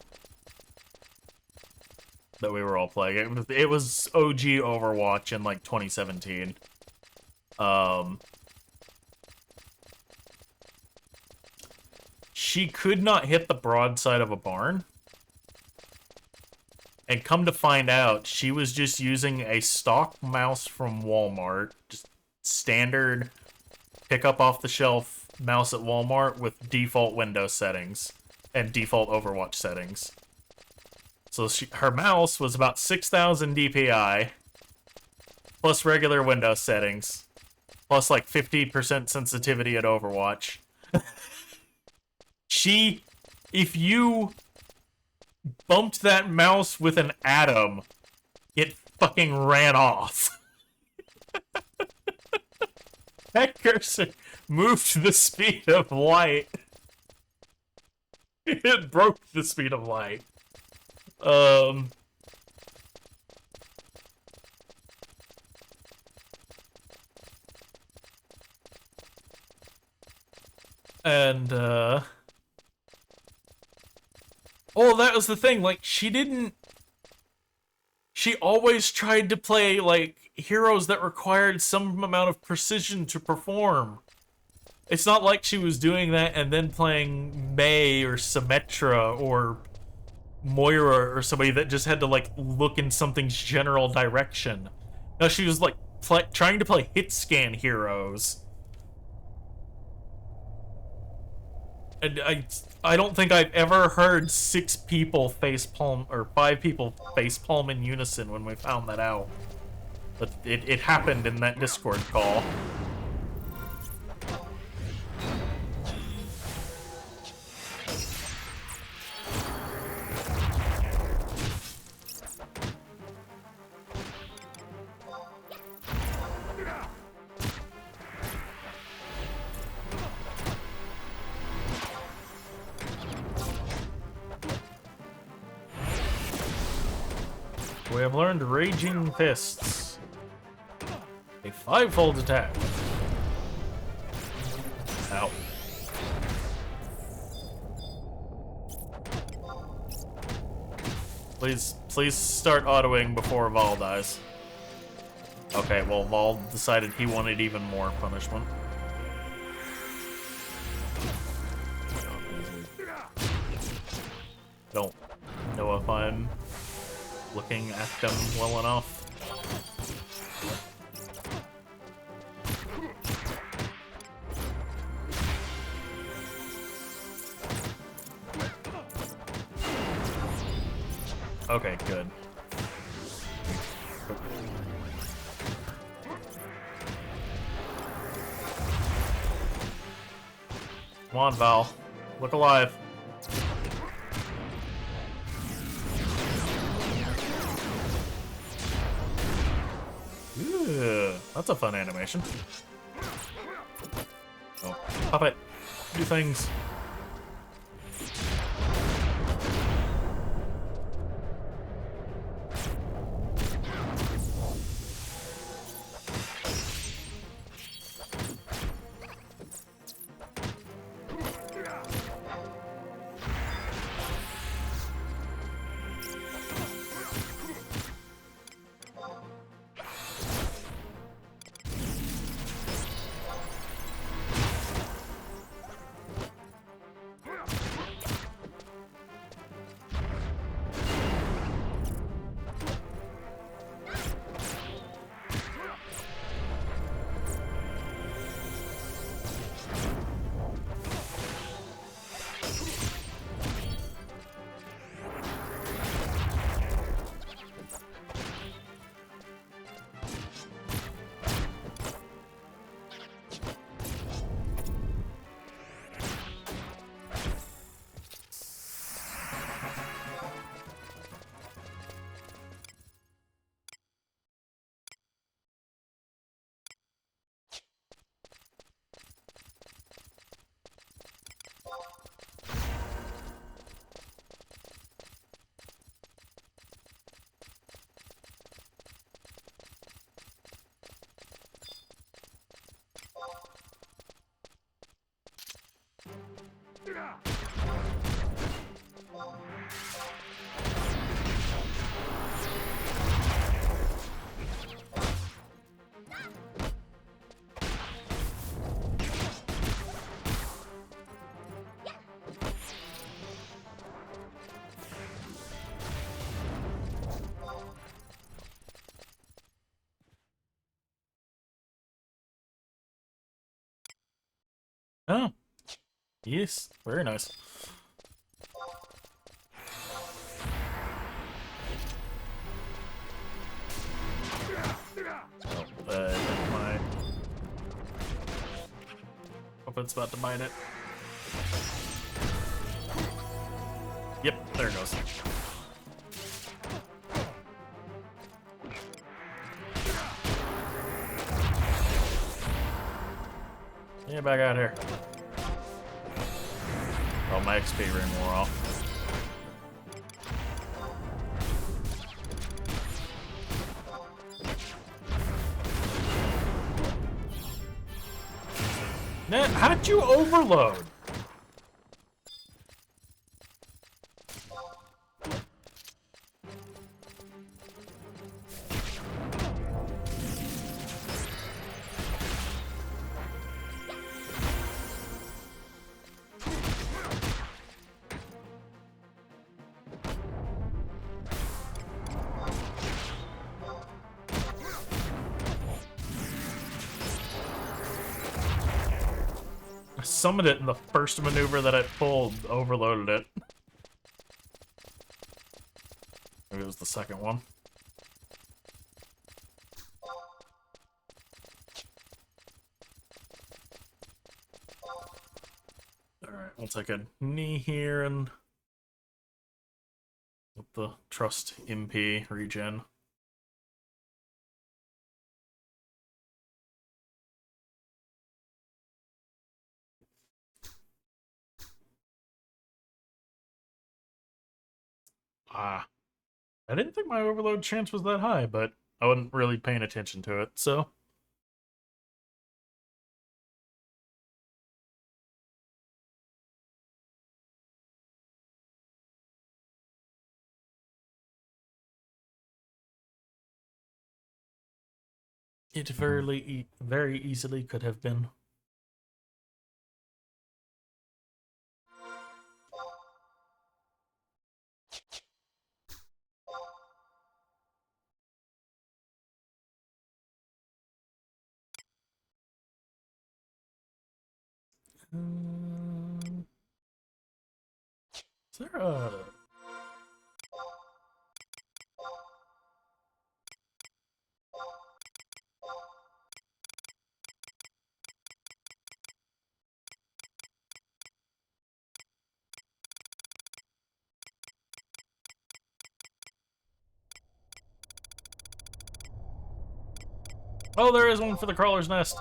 that we were all playing. It was OG Overwatch in like 2017. She could not hit the broadside of a barn. And come to find out, she was just using a stock mouse from Walmart, just standard pick up off the shelf mouse at Walmart with default Windows settings and default Overwatch settings. So her mouse was about 6,000 DPI, plus regular Windows settings, plus like 50% sensitivity at Overwatch. If you bumped that mouse with an atom, it fucking ran off. That cursor moved the speed of light. It broke the speed of light. Um... And, oh, that was the thing, like, she always tried to play, like, heroes that required some amount of precision to perform. It's not like she was doing that and then playing Mei or Symmetra or Moira or somebody that just had to, like, look in something's general direction. No, she was, like, trying to play hit scan heroes. And I don't think I've ever heard 6 people facepalm, or 5 people facepalm in unison when we found that out. But it happened in that Discord call. We have learned Raging Fists. A 5-fold attack. Ow. Please start autoing before Vol dies. Okay, well, Vol decided he wanted even more punishment. Don't know if I'm looking at them well enough. Okay, good. Come on, Val. Look alive. Ooh, that's a fun animation. Oh, pop it. Do things. Oh. Yes, very nice. My hope it's about to bite it. Yep, there it goes. Get back out here. Oh, my XP ring wore off. Nah, how did you overload? Summoned it in the first maneuver that I pulled, overloaded it. Maybe it was the second one. Alright, I'll take a knee here and with the Trust MP regen. Ah, I didn't think my overload chance was that high, but I wasn't really paying attention to it, so. It very easily could have been. Is there a... Oh, there is one for the crawler's nest.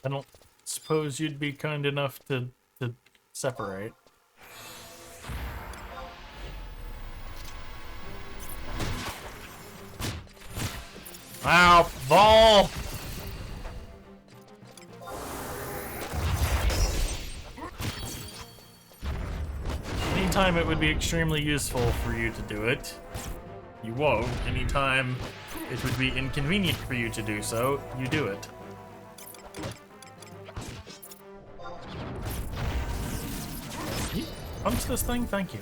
I don't suppose you'd be kind enough to separate. Ow, ball! Anytime it would be extremely useful for you to do it, you won't. Anytime it would be inconvenient for you to do so, you do it. Punch this thing? Thank you.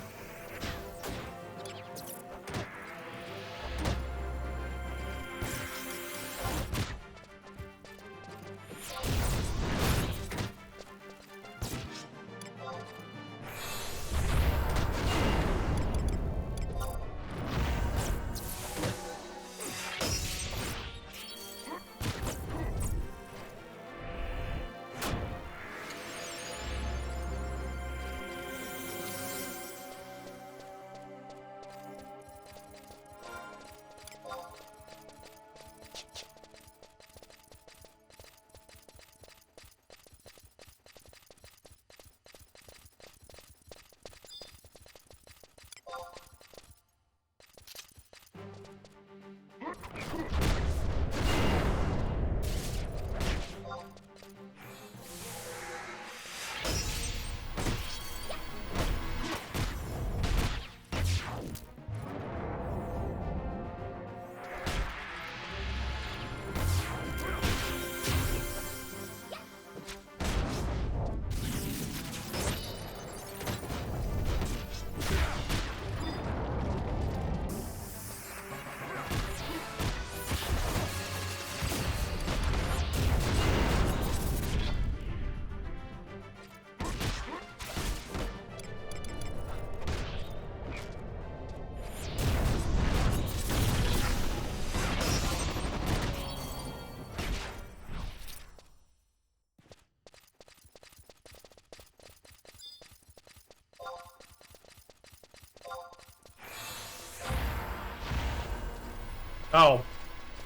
Oh.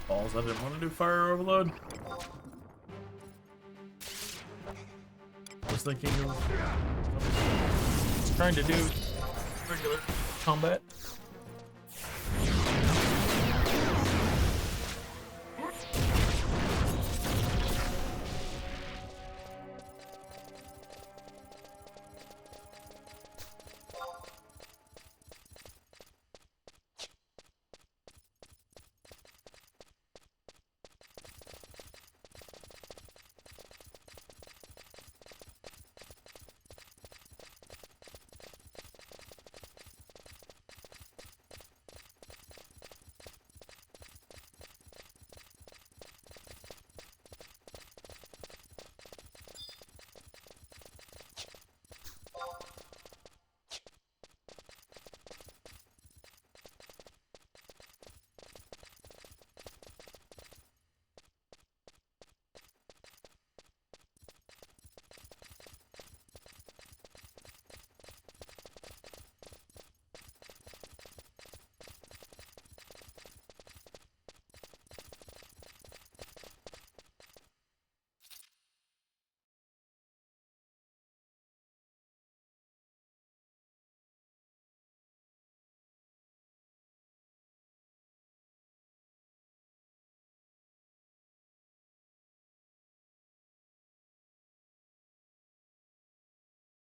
Balls, I didn't want to do fire overload. I was thinking of trying to do regular combat.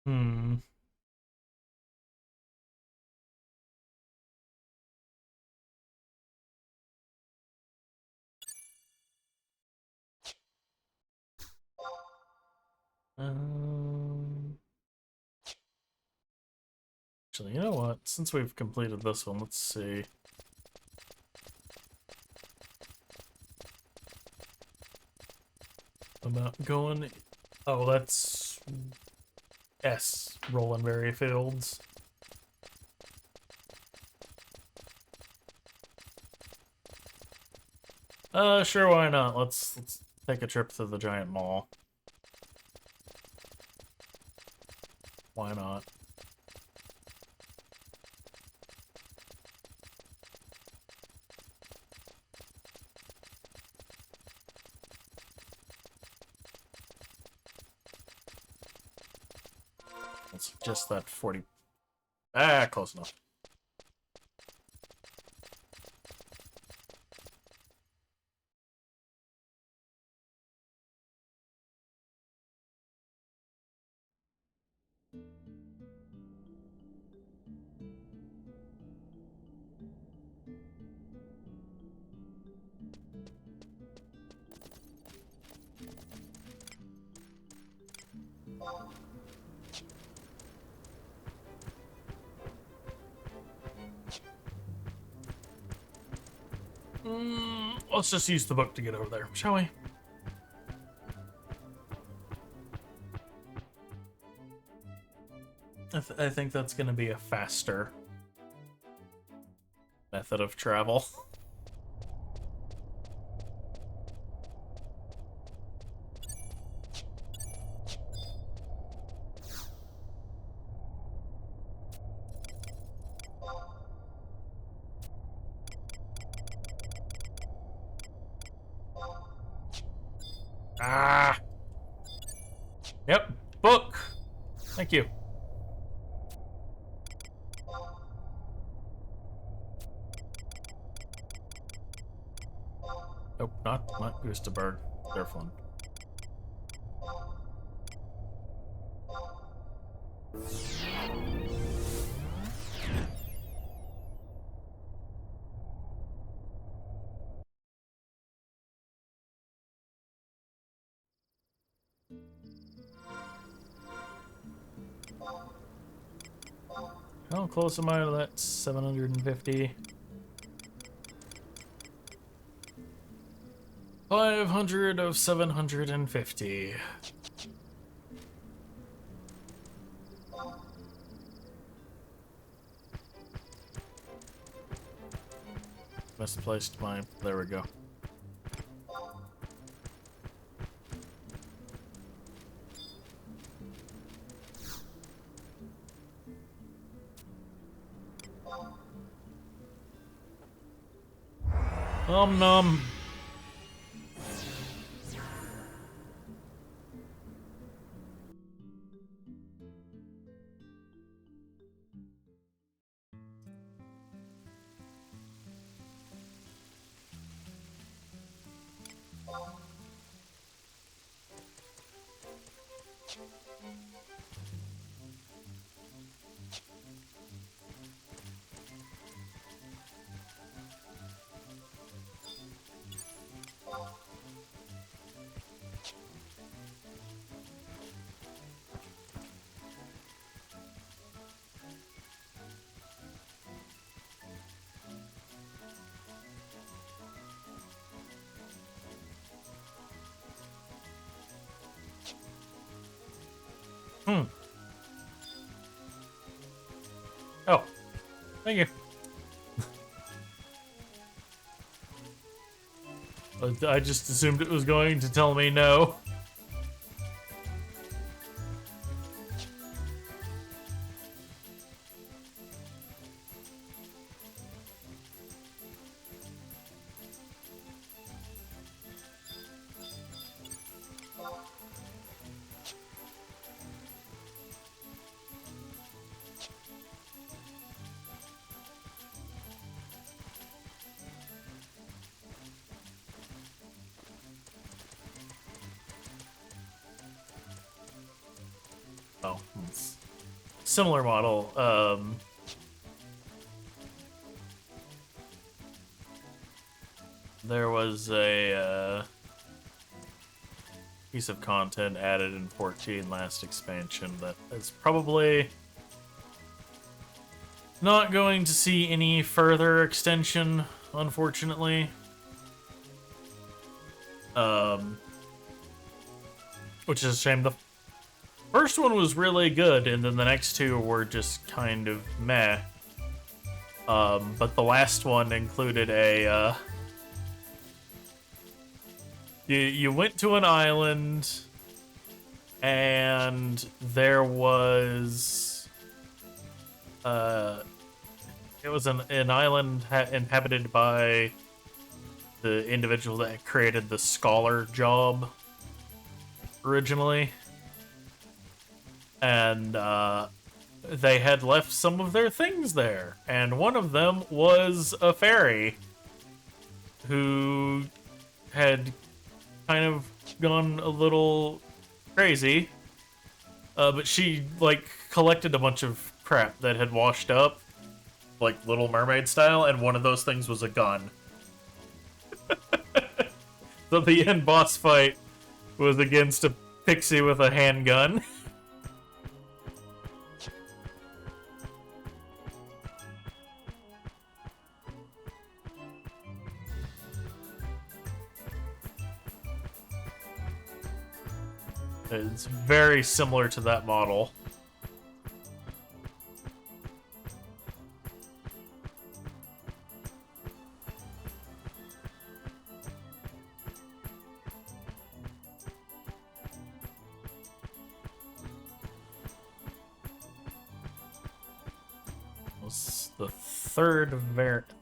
Hmm. Um, Actually, you know what? Since we've completed this one, let's see. About going. Oh, that's S. Rolandberry Fields. Sure, why not? Let's take a trip to the giant mall. Why not? It's just that 40. Ah, close enough. Let's just use the book to get over there, shall we? I think that's going to be a faster method of travel. Ah! Yep, book! Thank you. Nope, not Gustaberg. Derflin. How close am I to that 750? 500 of 750. Misplaced my... There we go. Nom. Oh, thank you. I just assumed it was going to tell me no. Oh, it's similar model. There was a piece of content added in 14 last expansion that is probably not going to see any further extension, unfortunately. Which is a shame. The first one was really good, and then the next two were just kind of meh. But the last one included a, you went to an island, and there was, it was an island inhabited by the individual that created the scholar job originally. And they had left some of their things there. And one of them was a fairy who had kind of gone a little crazy. But she, like, collected a bunch of crap that had washed up, like Little Mermaid style, and one of those things was a gun. So the end boss fight was against a pixie with a handgun. It's very similar to that model. Was the third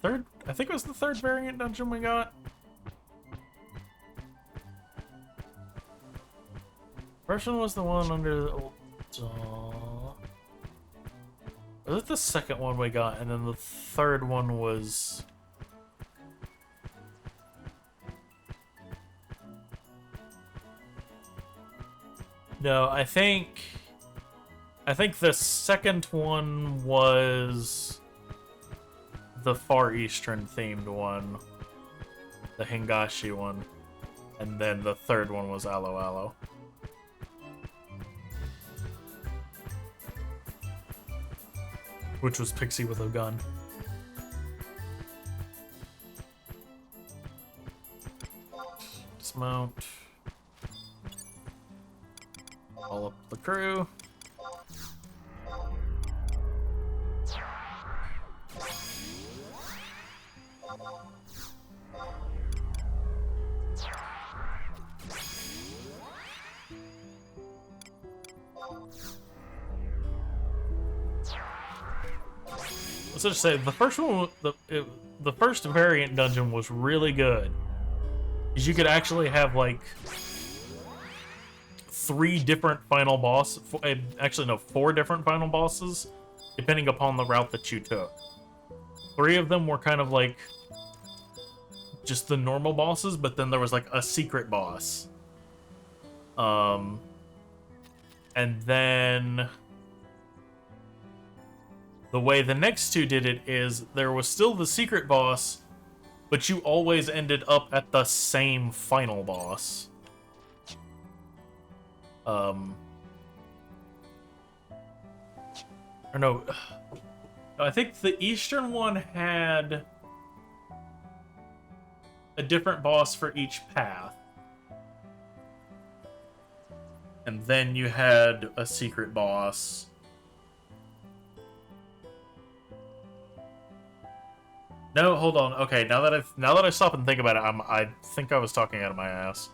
I think it was the third variant dungeon we got. First one was the one under the old... was it the second one we got? And then the third one was... No, I think the second one was the Far Eastern themed one. The Hingashi one. And then the third one was Alo Alo. Which was Pixie with a gun. Dismount. Call up the crew. Let's just say the first one, the first variant dungeon was really good, because you could actually have like 3 different final boss. Actually, no, 4 different final bosses, depending upon the route that you took. 3 of them were kind of like just the normal bosses, but then there was like a secret boss. And then the way the next 2 did it is there was still the secret boss, but you always ended up at the same final boss. Or no, I think the Eastern one had a different boss for each path. And then you had a secret boss. No, hold on. Okay, now that I stop and think about it, I think I was talking out of my ass.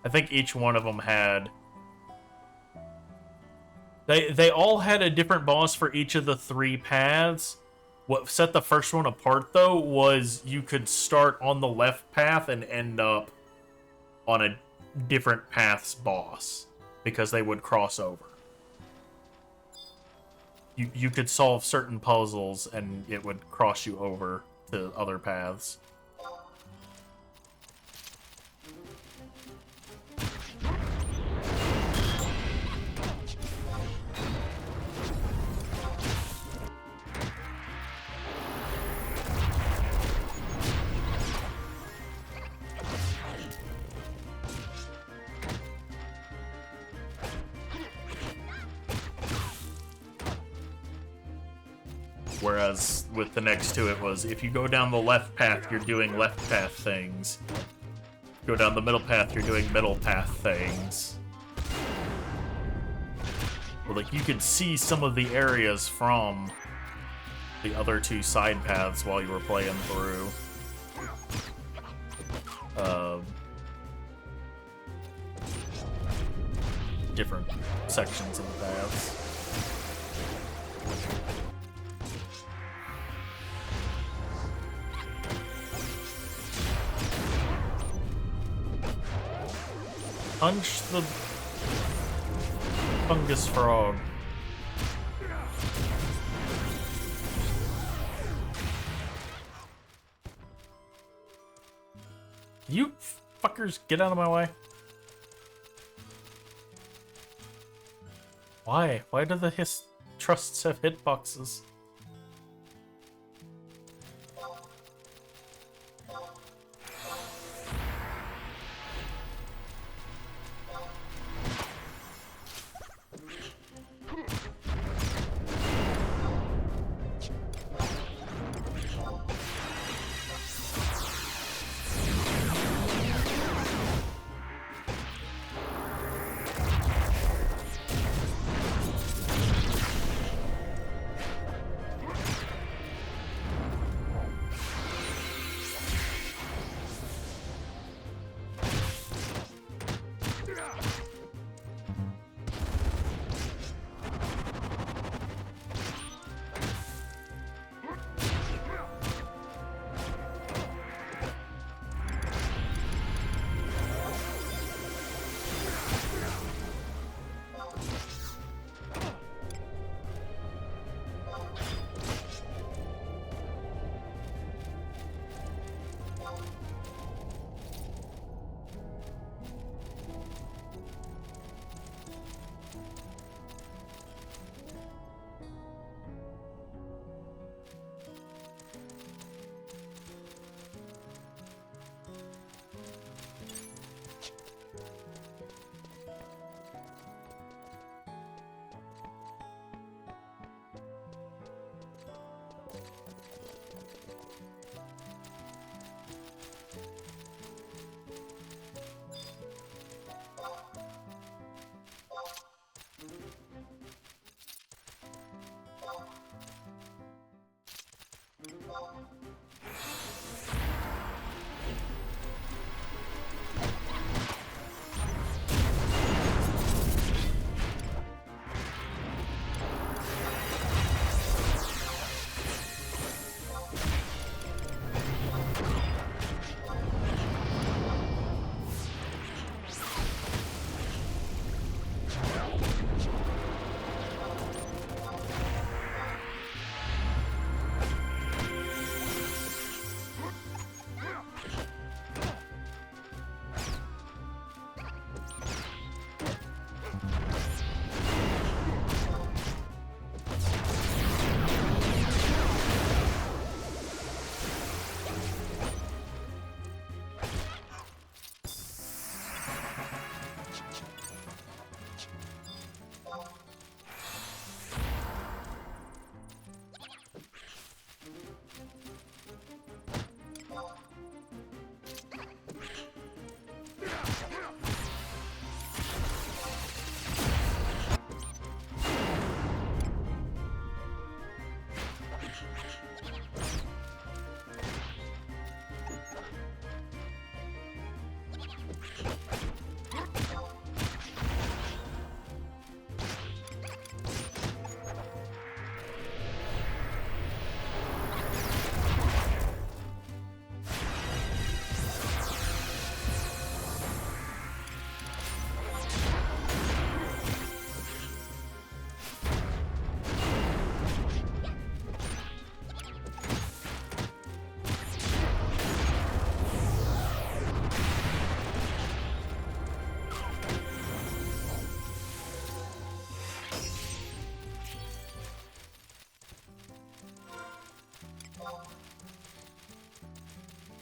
I think each one of them had... They all had a different boss for each of the 3 paths. What set the first one apart, though, was you could start on the left path and end up on a different path's boss, because they would cross over. You could solve certain puzzles, and it would cross you over to other paths. Whereas with the next 2, it was, if you go down the left path, you're doing left path things. Go down the middle path, you're doing middle path things. But, like, you could see some of the areas from the other 2 side paths while you were playing through. Different sections of the paths. Punch the fungus frog. You fuckers, get out of my way. Why? Why do the trusts have hitboxes?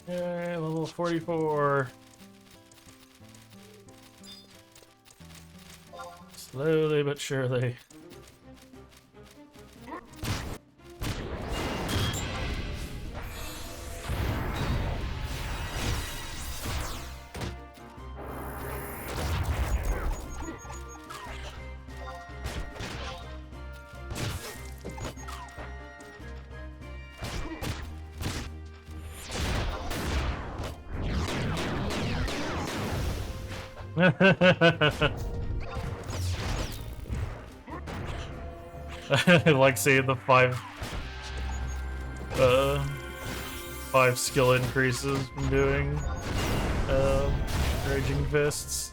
Yay, level 44. Slowly but surely. I like seeing the five skill increases from doing Raging Fists.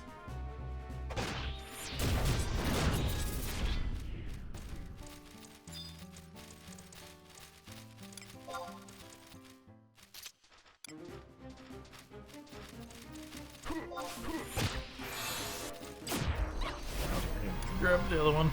Grab the other one.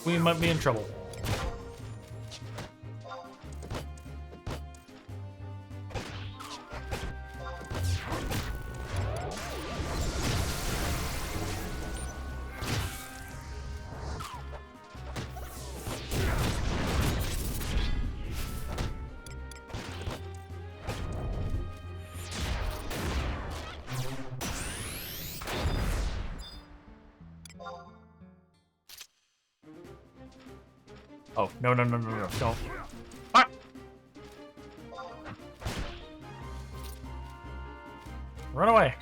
We might be in trouble. Oh, no, no, no, no, no, don't. Ah! Run away.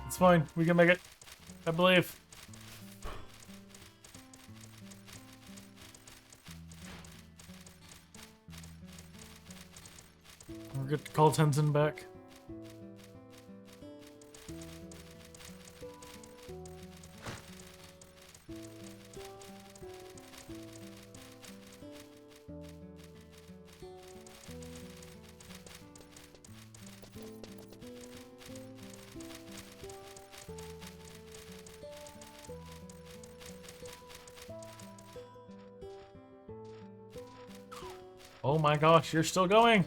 It's fine. We can make it. I believe. We'll get to call Tenzin back. Oh my gosh, you're still going!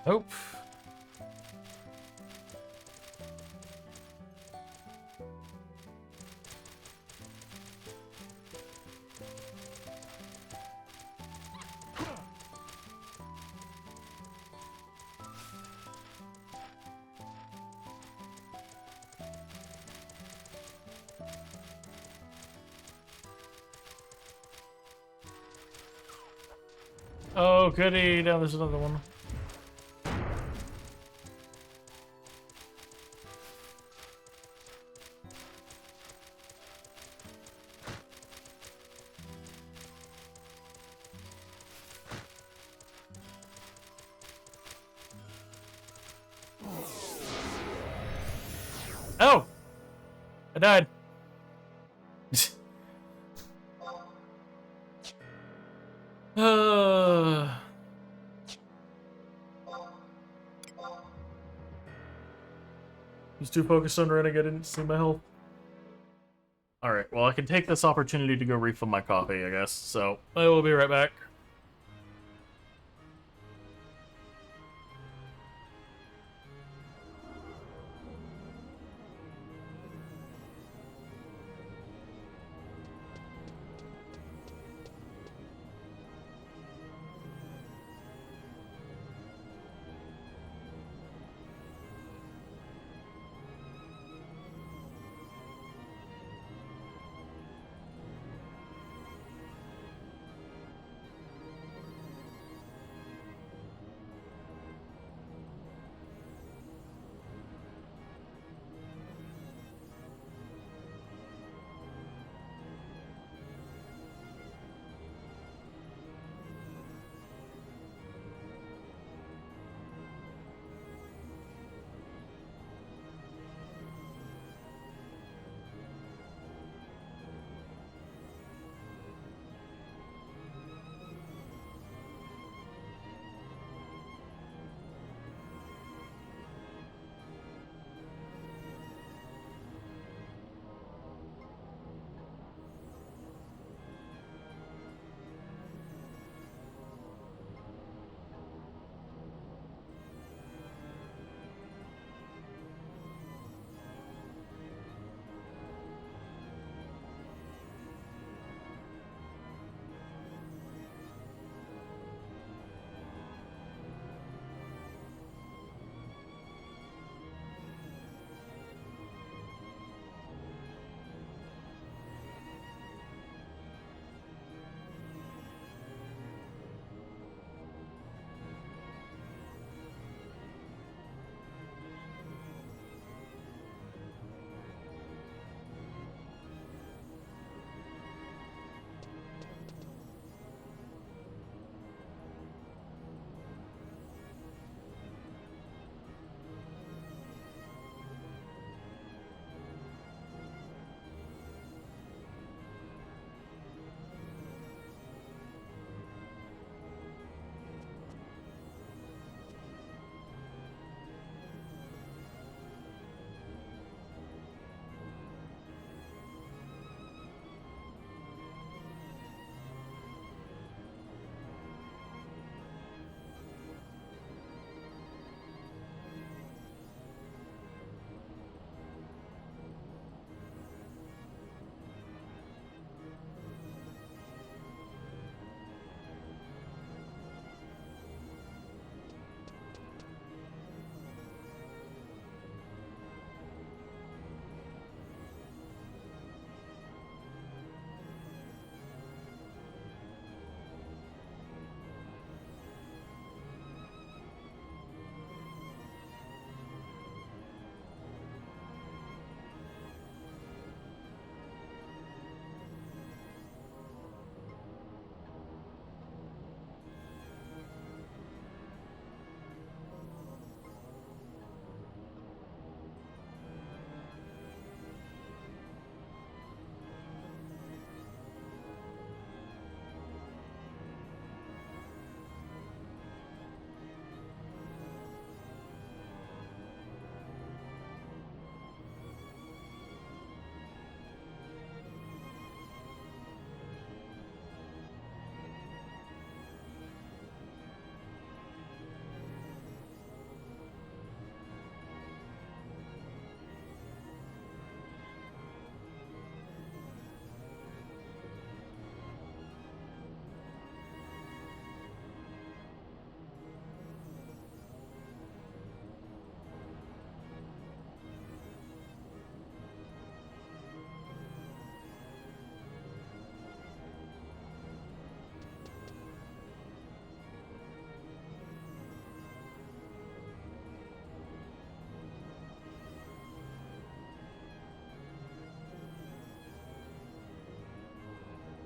Nope. Oh, goody. Now there's another one. Oh! I died. uh... He's too focused on running, I didn't see my health. Alright, well, I can take this opportunity to go refill my coffee, I guess. So, I will be right back.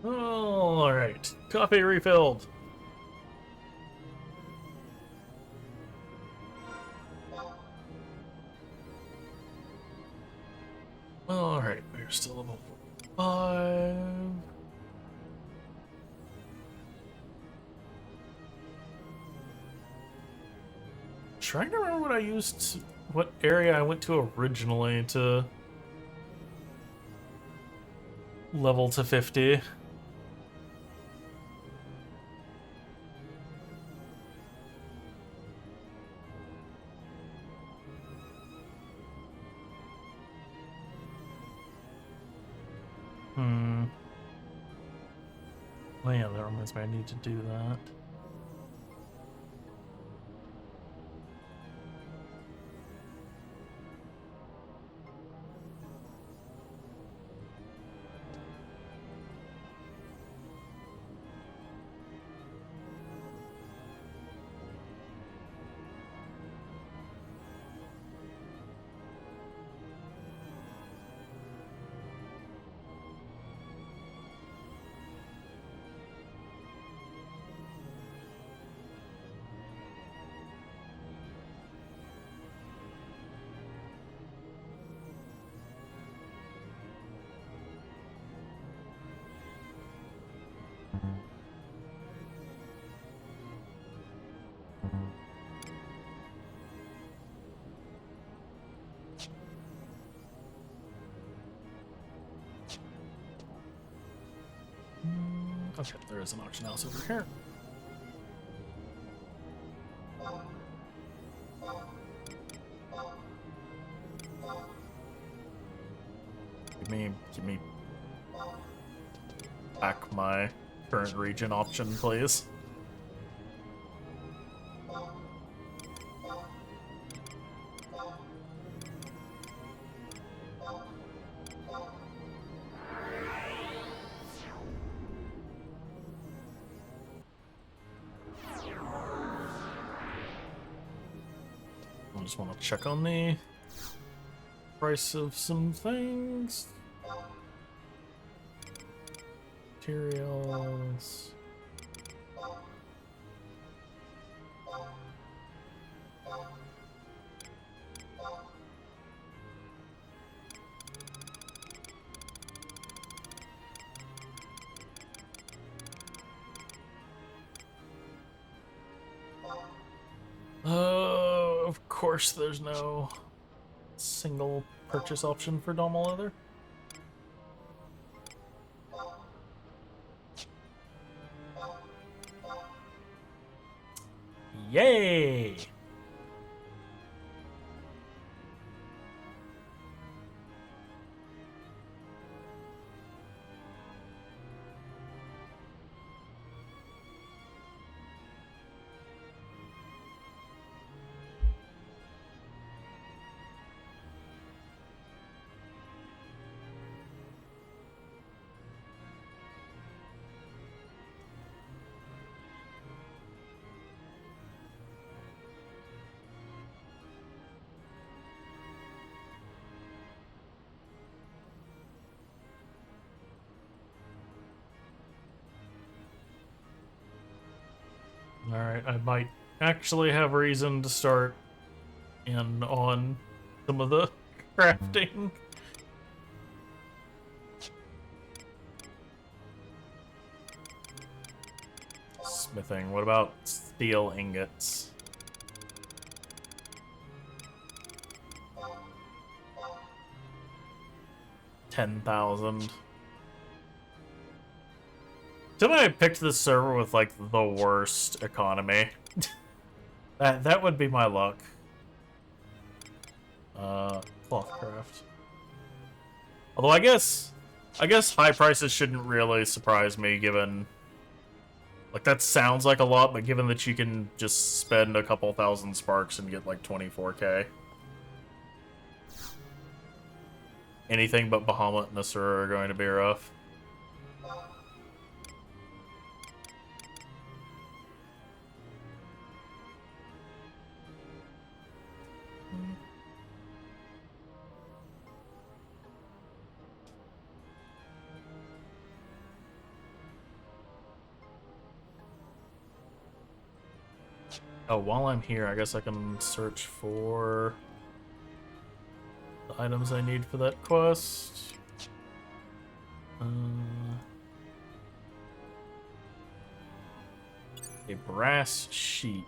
Alright. Coffee refilled. Alright, we're still level 5. Trying to remember what I used, what area I went to originally to level to 50. Oh yeah, that reminds me I need to do that. Okay, there is an auction house over here. Give me back my current region option, please. I just want to check on the price of some things. Materials. Of course there's no single purchase option for Domal Leather. Yay! Alright, I might actually have reason to start in on some of the crafting. Smithing. What about steel ingots? $10,000. Somebody I picked this server with like the worst economy. That would be my luck. Clothcraft. Although I guess high prices shouldn't really surprise me, given like that sounds like a lot, but given that you can just spend a couple thousand sparks and get like 24k. Anything but Bahamut and Asura are going to be rough. Oh, while I'm here, I guess I can search for the items I need for that quest. A brass sheet.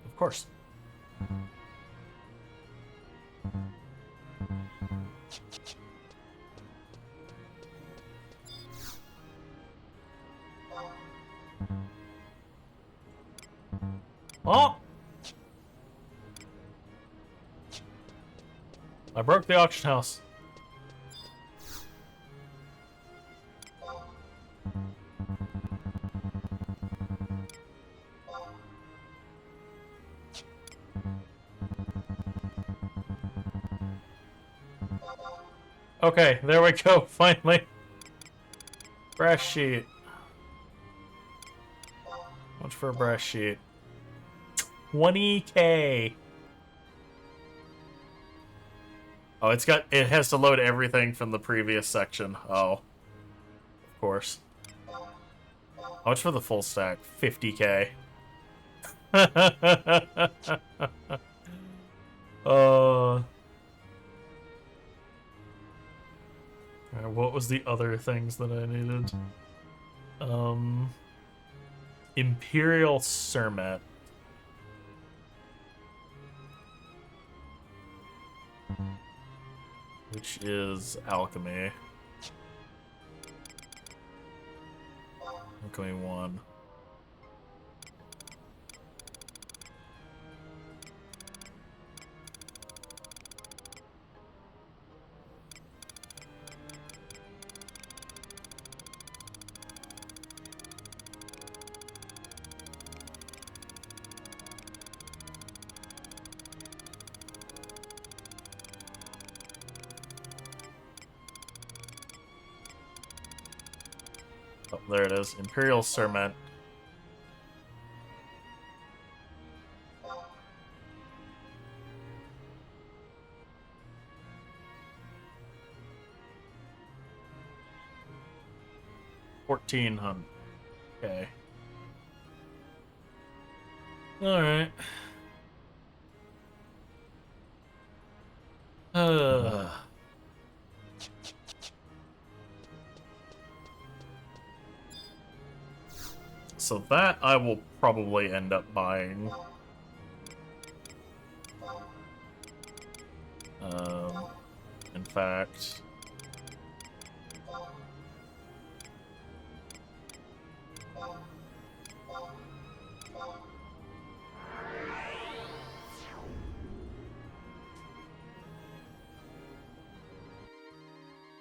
Of course. Oh! I broke the auction house. Okay, there we go, finally. Brass sheet. Much for a brass sheet? 20k. Oh, it has to load everything from the previous section. Oh, of course. How much for the full stack? 50k. What was the other things that I needed? Imperial Sermet. Which is alchemy. Alchemy 1. Oh, there it is. Imperial Serment. $1,400. Okay. Alright. So that I will probably end up buying. In fact...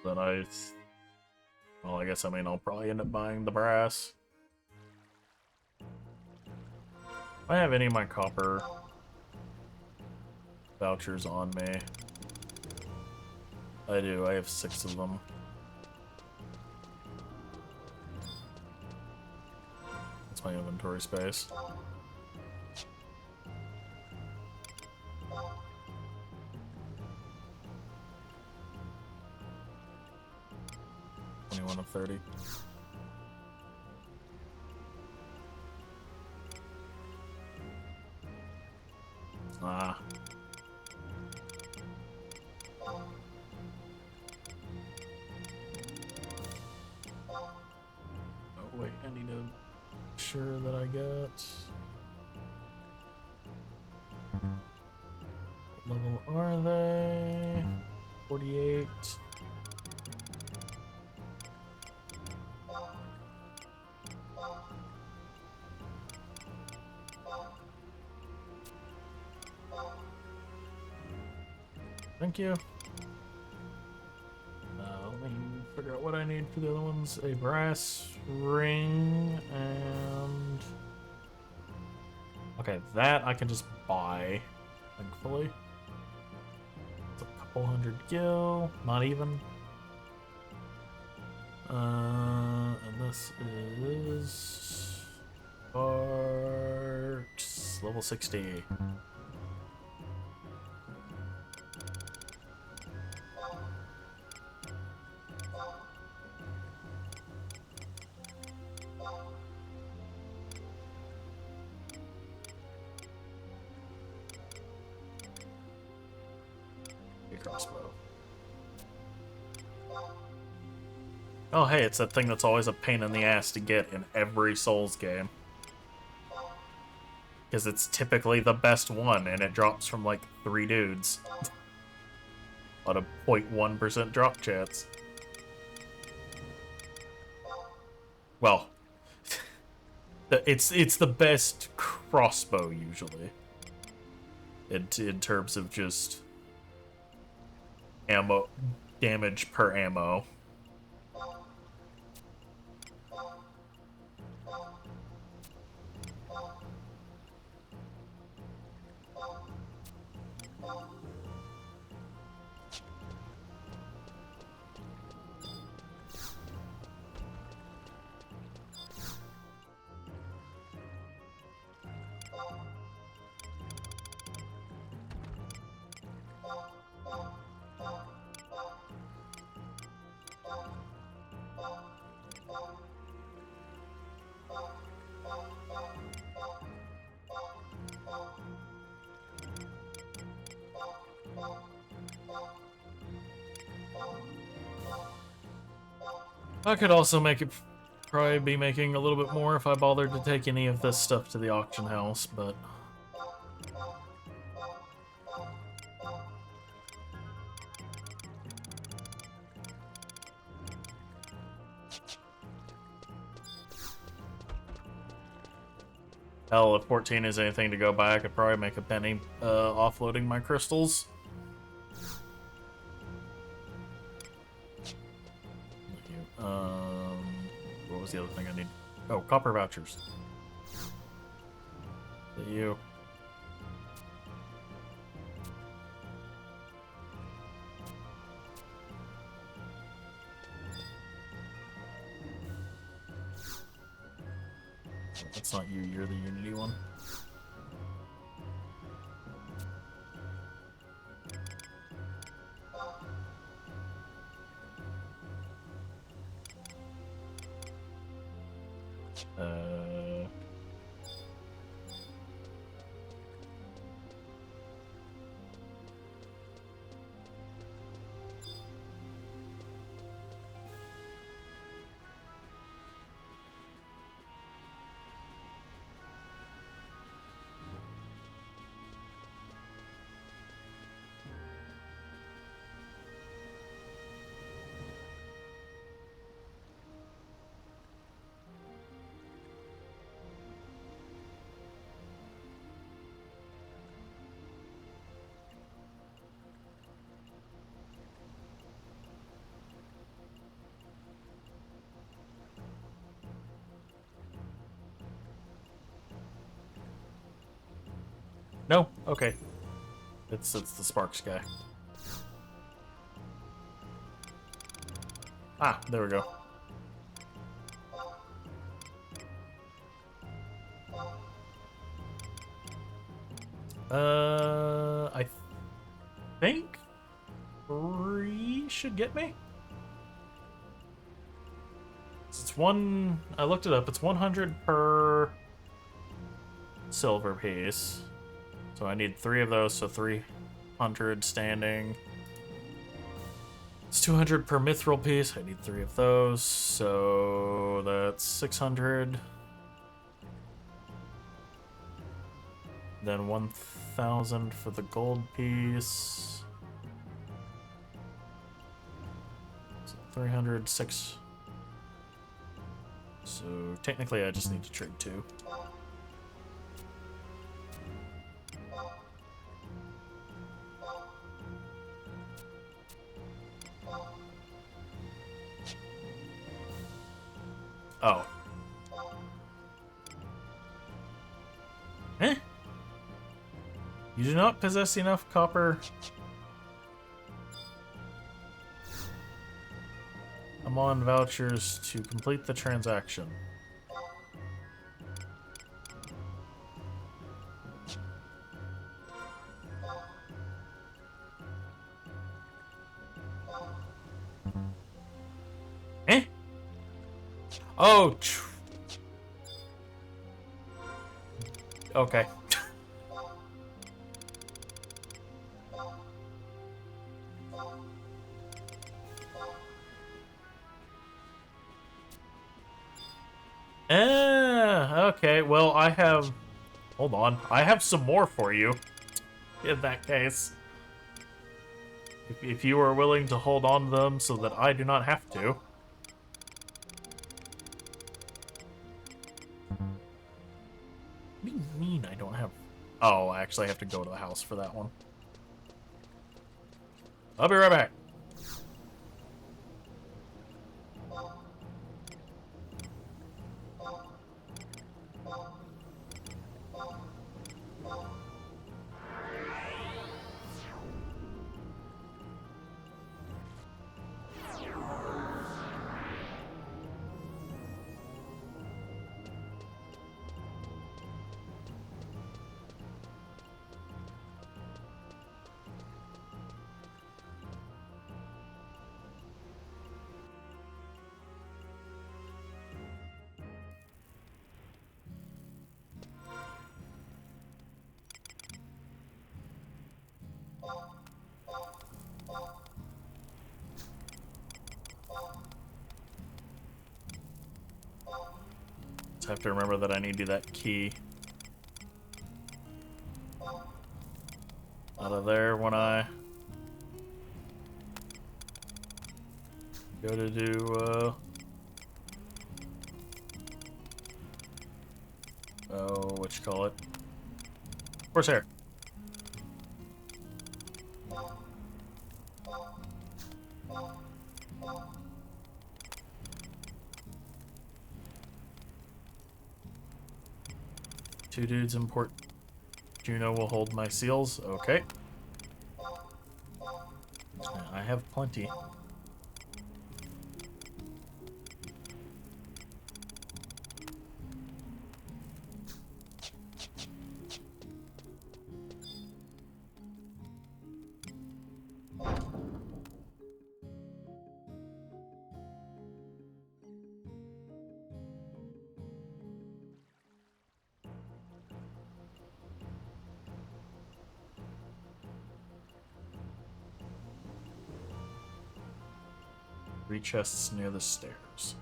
Then well, I guess, I'll probably end up buying the brass. Do I have any of my copper vouchers on me? I do, I have 6 of them. That's my inventory space. One of 30. Ah. Oh wait, I need to make sure that I get. What level are they? 48. Thank you. Let me figure out what I need for the other ones. A brass ring and... Okay, that I can just buy, thankfully. It's a couple hundred gil, not even. And this is... Sparks, level 60. Oh, hey, it's that thing that's always a pain in the ass to get in every Souls game. Because it's typically the best one, and it drops from like 3 dudes. On a 0.1% drop chance. Well, it's the best crossbow, usually. In terms of just ammo damage per ammo. I could also make it probably be making a little bit more if I bothered to take any of this stuff to the auction house, but hell, if 14 is anything to go by, I could probably make a penny offloading my crystals. What was the other thing I need? Oh, copper vouchers. You. That's not you, you're the Unity one. No? Okay. It's the Sparks guy. Ah, there we go. I think 3 should get me. It's one. I looked it up. It's 100 per silver piece. So I need 3 of those. So 300 standing. It's 200 per mithril piece. I need 3 of those. So that's 600. Then 1,000 for the gold piece. So 300, 6. So technically I just need to trade 2. Oh. Eh? You do not possess enough copper. I'm on vouchers to complete the transaction. Eh? Oh, okay. Okay, well, I have... Hold on. I have some more for you, in that case. If you are willing to hold on to them so that I do not have to. What do you mean I don't have... Oh, I actually have to go to the house for that one. I'll be right back. Just have to remember that I need to do that key. Out of there when I go to do, oh, what you call it? Horsehair. Two dudes import. Juno will hold my seals. Okay. I have plenty. Three chests near the stairs.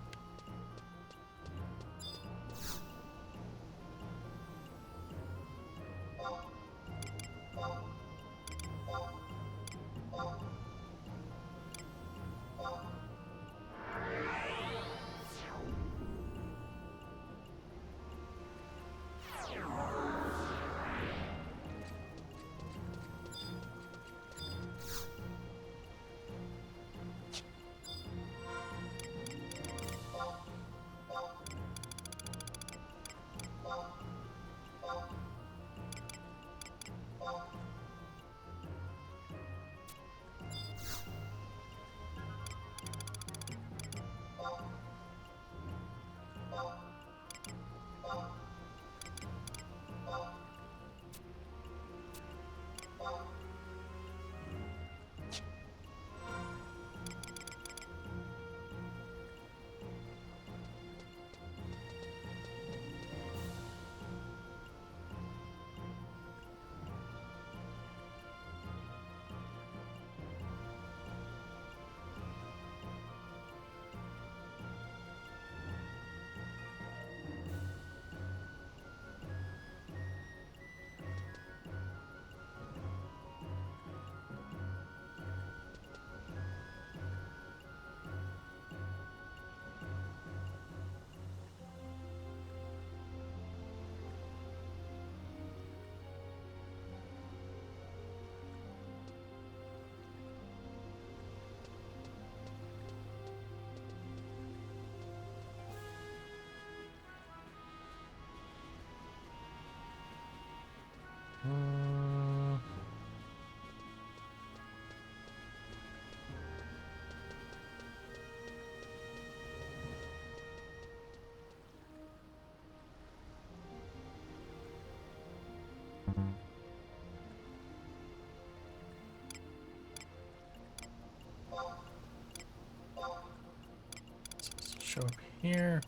Show up here.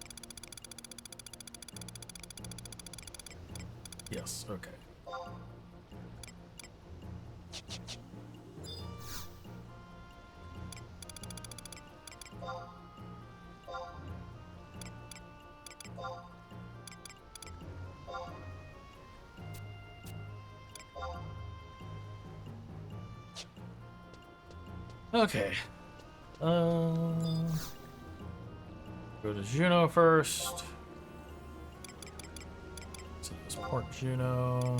Yes, okay. Okay. Go to Juno first. So let's port Juno.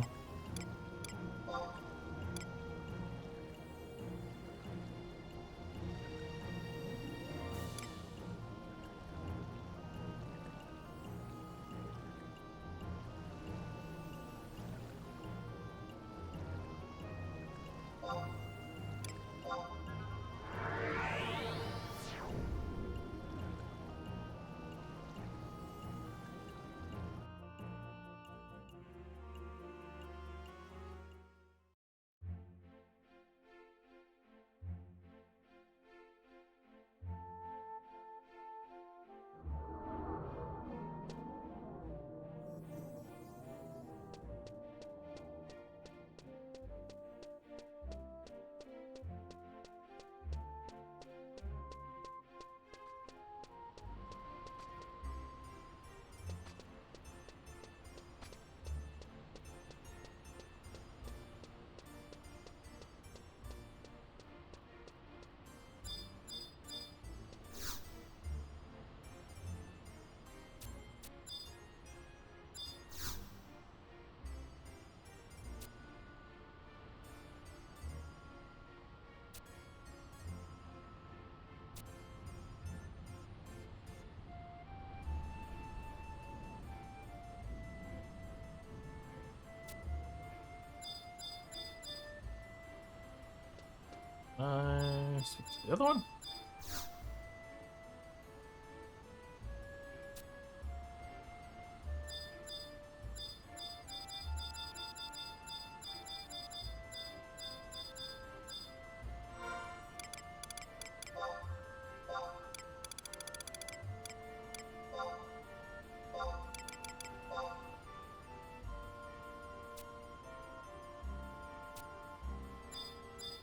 Nice. What's the other one?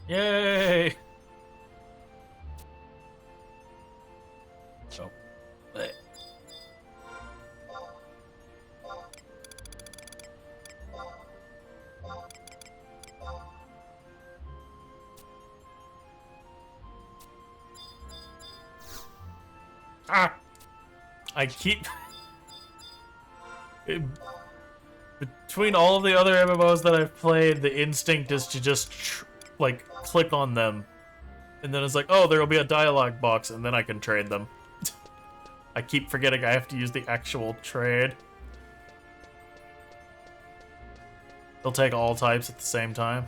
Yay! Oh. Ah! I keep... Between all of the other MMOs that I've played, the instinct is to just, like, click on them. And then it's like, oh, there'll be a dialogue box, and then I can trade them. I keep forgetting I have to use the actual trade. They'll take all types at the same time.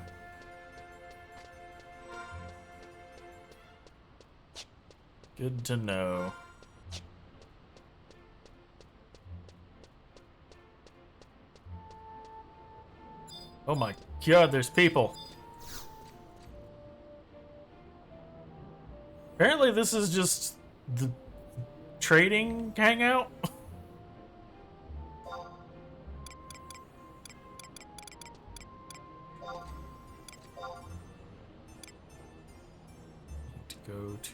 Good to know. Oh my god, there's people. Apparently this is just the trading hangout. Need to go to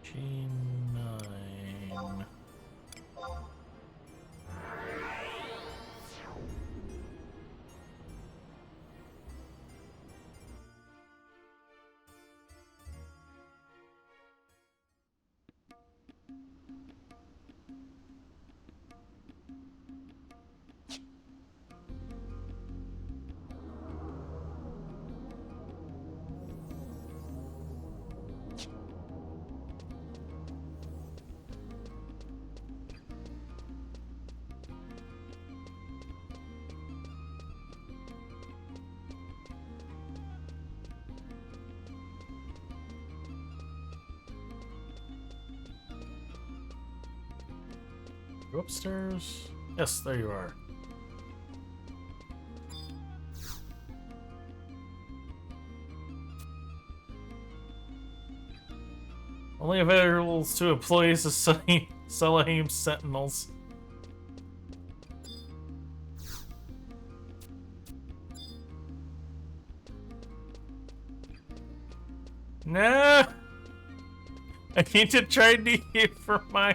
G9. Go upstairs. Yes, there you are. Only available to employees of Salahim Sentinels. No! I need to trade you for my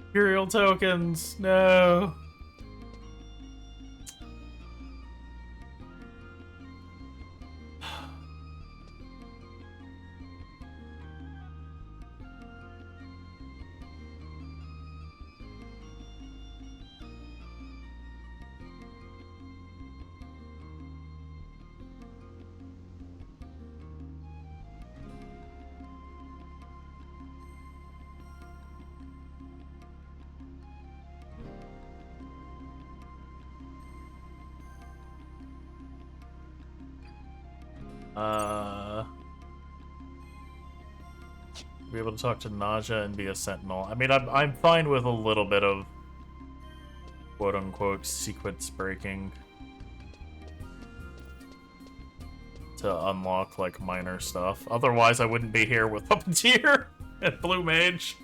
Imperial tokens. No. Be able to talk to Naja and be a sentinel. I mean, I'm fine with a little bit of quote-unquote sequence breaking to unlock, like, minor stuff. Otherwise, I wouldn't be here with Puppeteer and Blue Mage.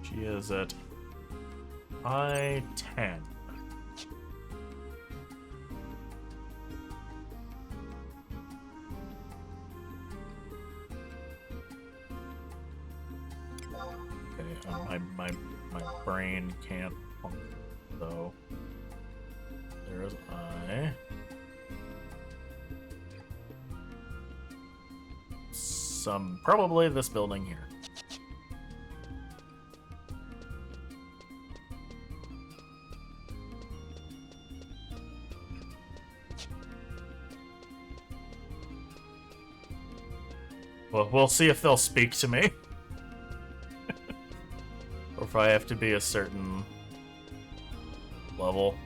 She is at I-10. Okay, my brain can't function, though. There's I. Probably this building here. Well, we'll see if they'll speak to me. Or if I have to be a certain level.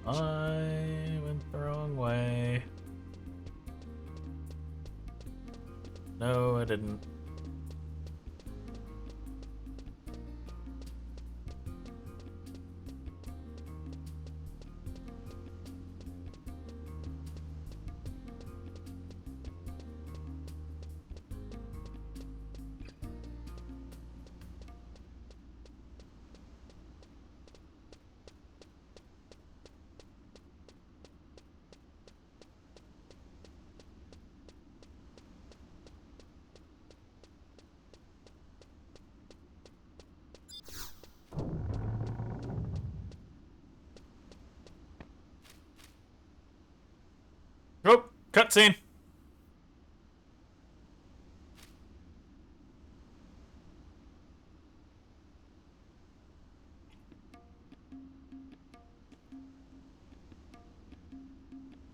I went the wrong way. No, I didn't. Oh, cutscene.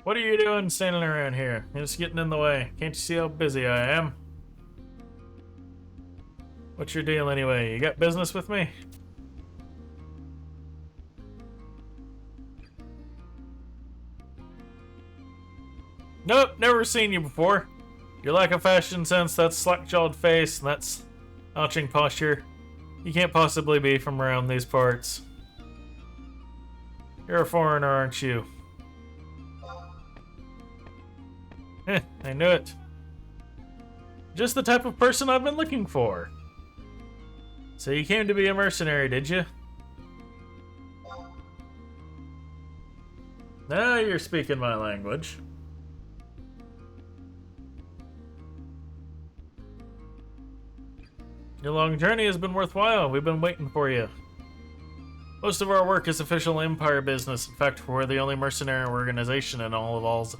What are you doing standing around here? You're just getting in the way. Can't you see how busy I am? What's your deal anyway? You got business with me? Nope, never seen you before. Your lack of fashion sense, that slack-jawed face, and that slouching posture. You can't possibly be from around these parts. You're a foreigner, aren't you? Heh, I knew it. Just the type of person I've been looking for. So you came to be a mercenary, did you? Now you're speaking my language. Your long journey has been worthwhile. We've been waiting for you. Most of our work is official Empire business. In fact, we're the only mercenary organization in all of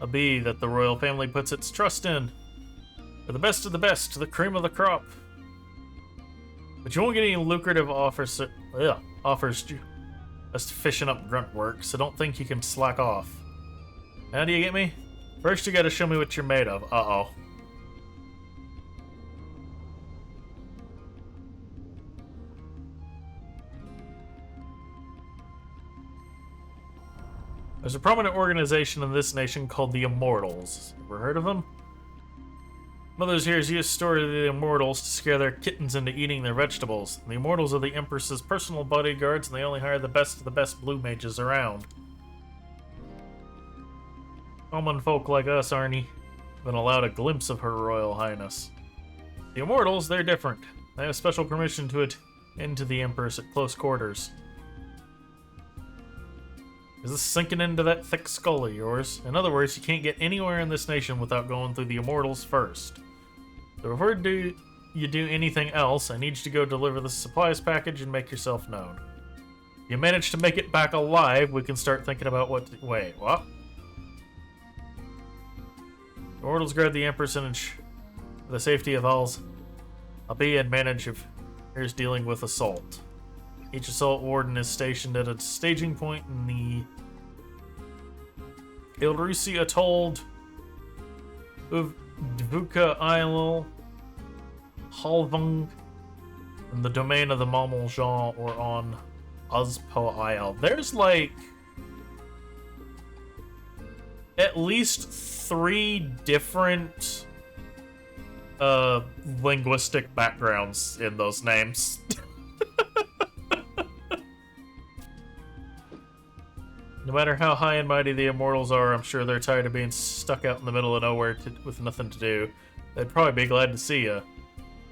Al-B that the royal family puts its trust in. We're the best of the best, the cream of the crop. But you won't get any lucrative offers just fishing up grunt work, so don't think you can slack off. How do you get me? First you gotta show me what you're made of. Uh-oh. There's a prominent organization in this nation called the Immortals. Ever heard of them? Mothers here use story of the Immortals to scare their kittens into eating their vegetables. The Immortals are the Empress's personal bodyguards, and they only hire the best of the best blue mages around. Common folk like us, Arnie, have been allowed a glimpse of Her Royal Highness. The Immortals, they're different. They have special permission to attend to the Empress at close quarters. Is this sinking into that thick skull of yours? In other words, you can't get anywhere in this nation without going through the Immortals first. So before you do anything else, I need you to go deliver the supplies package and make yourself known. If you manage to make it back alive, we can start thinking about what to... Wait, what? The Immortals guard the Empress and for the safety of all. I'll be in manage of here's dealing with assault. Each assault warden is stationed at a staging point in the Eorzean Atoll, Dvuka Isle, Halvung, in the domain of the Mameljean, or on Ozpo Isle. There's like at least 3 different linguistic backgrounds in those names. No matter how high and mighty the Immortals are, I'm sure they're tired of being stuck out in the middle of nowhere with nothing to do. They'd probably be glad to see you.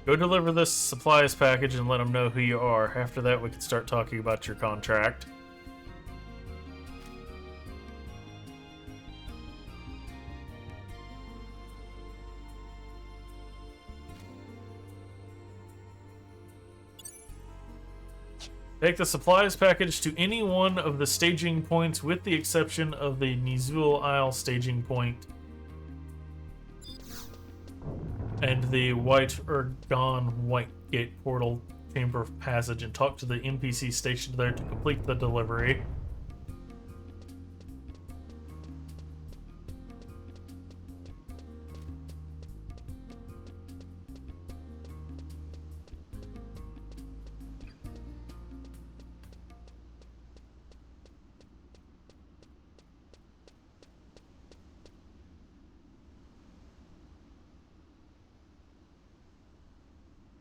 Go deliver this supplies package and let them know who you are. After that, we can start talking about your contract. Take the supplies package to any one of the staging points with the exception of the Nizul Isle staging point and the White White Gate portal chamber of passage, and talk to the NPC stationed there to complete the delivery.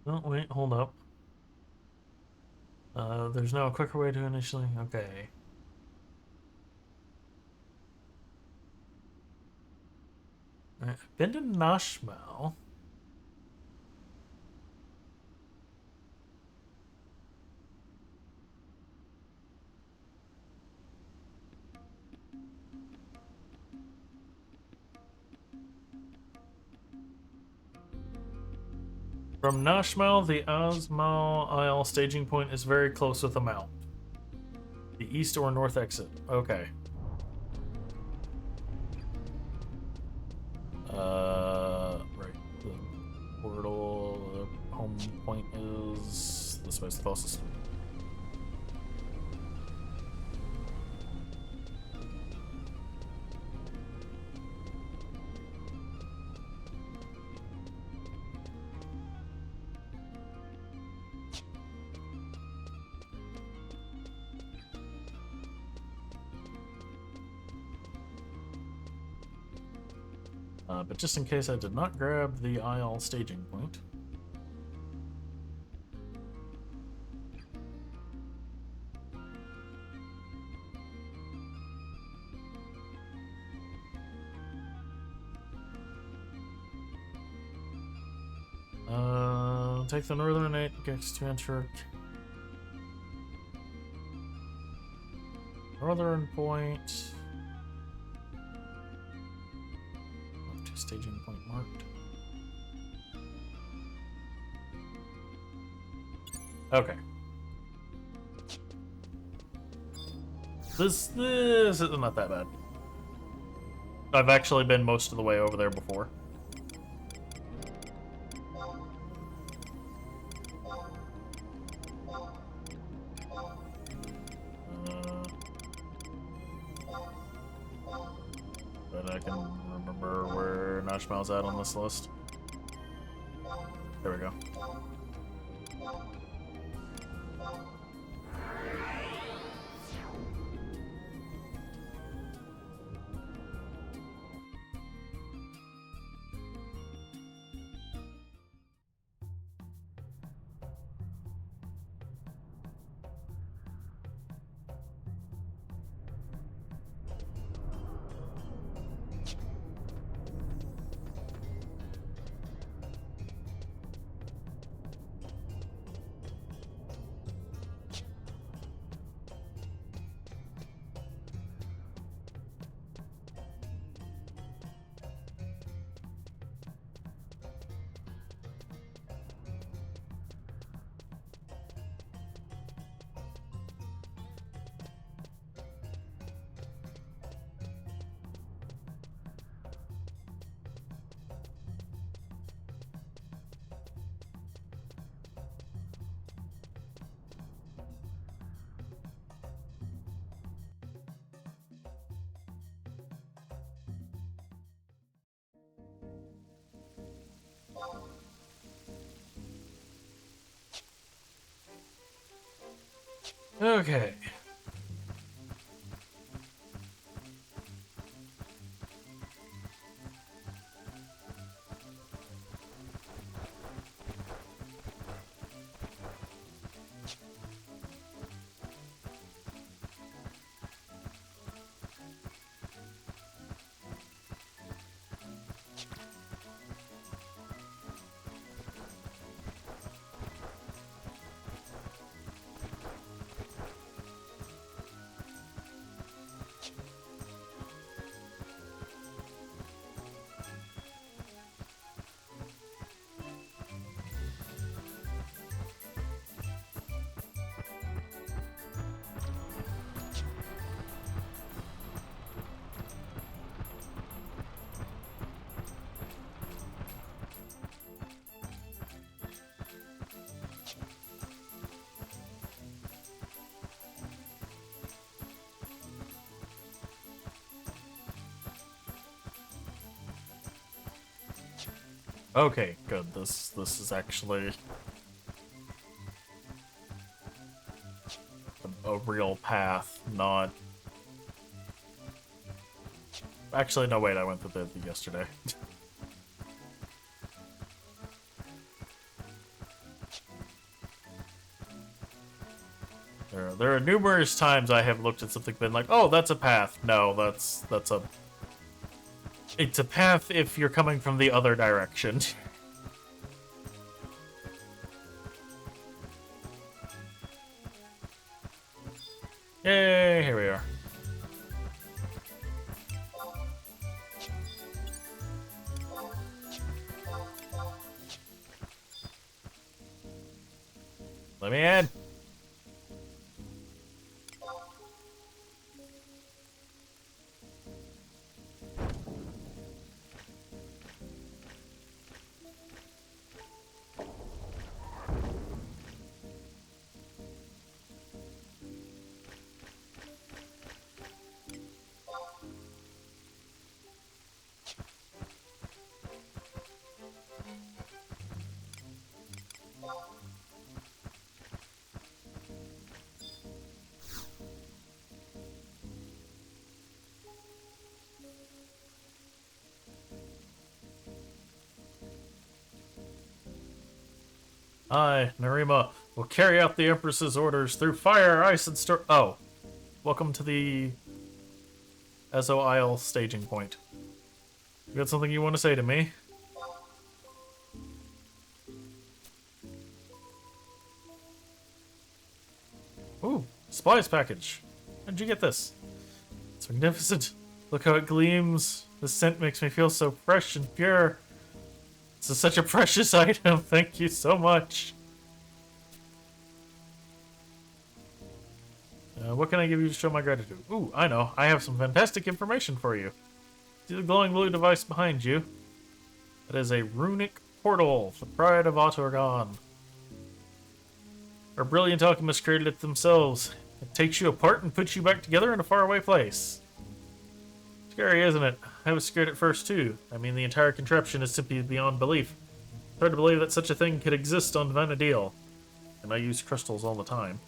Oh, wait, hold up. There's now a quicker way to initially... Okay. Alright, I've been to Nashmal. From Nashmal, the Ozmo Isle staging point is very close with the mount. The east or north exit. Okay. Right. The portal, the home point is this way, the closest. But just in case I did not grab the Isle staging point. Take the northern 8 gets to enter northern point. Staging point marked. Okay. This is not that bad. I've actually been most of the way over there before. But I can remember where Nashmal's at on this list. There we go. Okay. Okay, good. This is actually a real path, not... Actually, no, wait, I went through the yesterday. There are numerous times I have looked at something and been like, oh, that's a path. No, that's a... It's a path if you're coming from the other direction. Yay, here we are. Let me in. I, Narima, will carry out the Empress's orders through fire, ice, and storm. Oh. Welcome to the Ezo Isle staging point. You got something you want to say to me? Ooh, supplies package. How'd you get this? It's magnificent. Look how it gleams. The scent makes me feel so fresh and pure. This is such a precious item. Thank you so much. What can I give you to show my gratitude? Ooh, I know. I have some fantastic information for you. See the glowing blue device behind you? That is a runic portal, the pride of Otorgon. Our brilliant alchemists created it themselves. It takes you apart and puts you back together in a faraway place. Scary, isn't it? I was scared at first, too. I mean, the entire contraption is simply beyond belief. It's hard to believe that such a thing could exist on Vana'diel. And I use crystals all the time.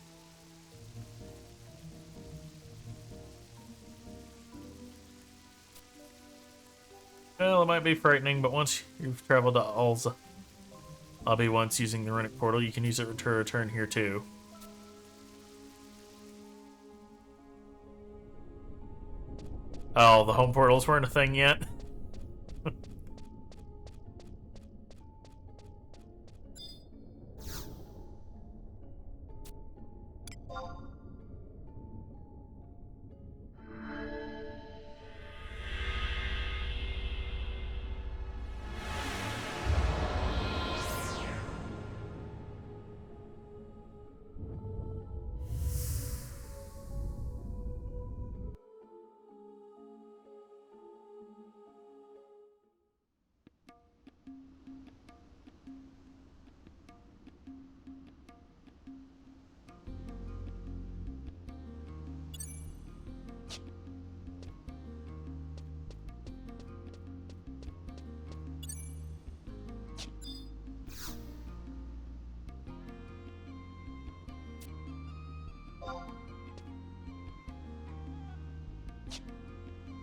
Well, it might be frightening, but once you've traveled to I'll be once using the runic portal, you can use it to return here too. Oh, the home portals weren't a thing yet?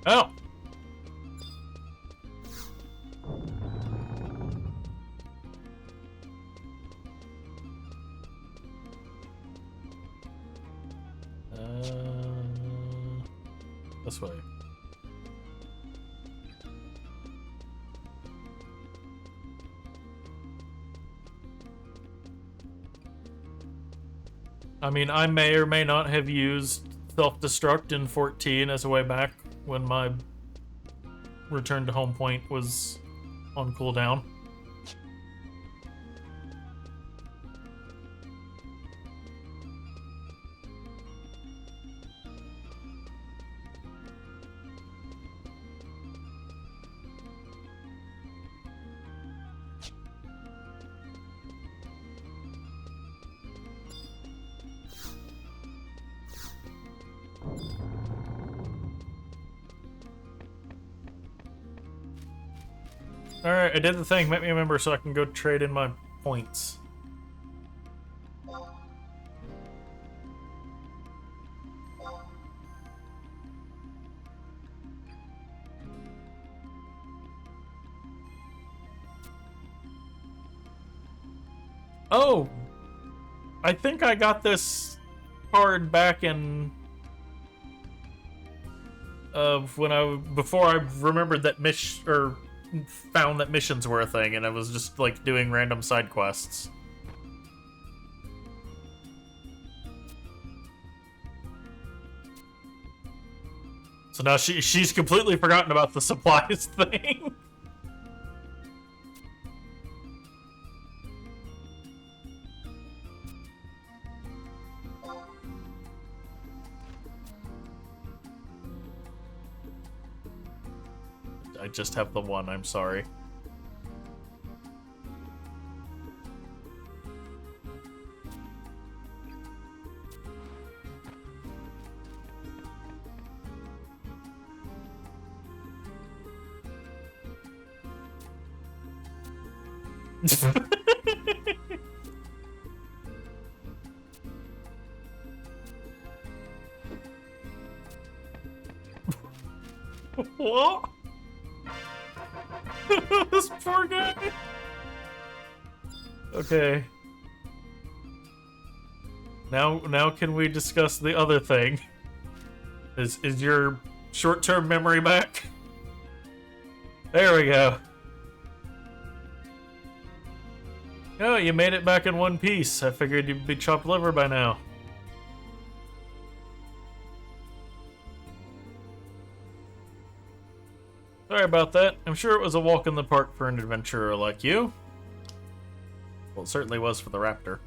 Oh! This way. I mean, I may or may not have used self-destruct in 14 as a way back when my return to home point was on cooldown. Alright, I did the thing. Make me a member so I can go trade in my points. Oh! I think I got this card back in... before I remembered that found that missions were a thing, and I was just, like, doing random side quests. So now she's completely forgotten about the supplies thing. I just have the one, I'm sorry. What? This poor guy. Okay. Now can we discuss the other thing? Is your short-term memory back? There we go. Oh, you made it back in one piece. I figured you'd be chopped liver by now. Sorry about that. I'm sure it was a walk in the park for an adventurer like you. Well, it certainly was for the raptor.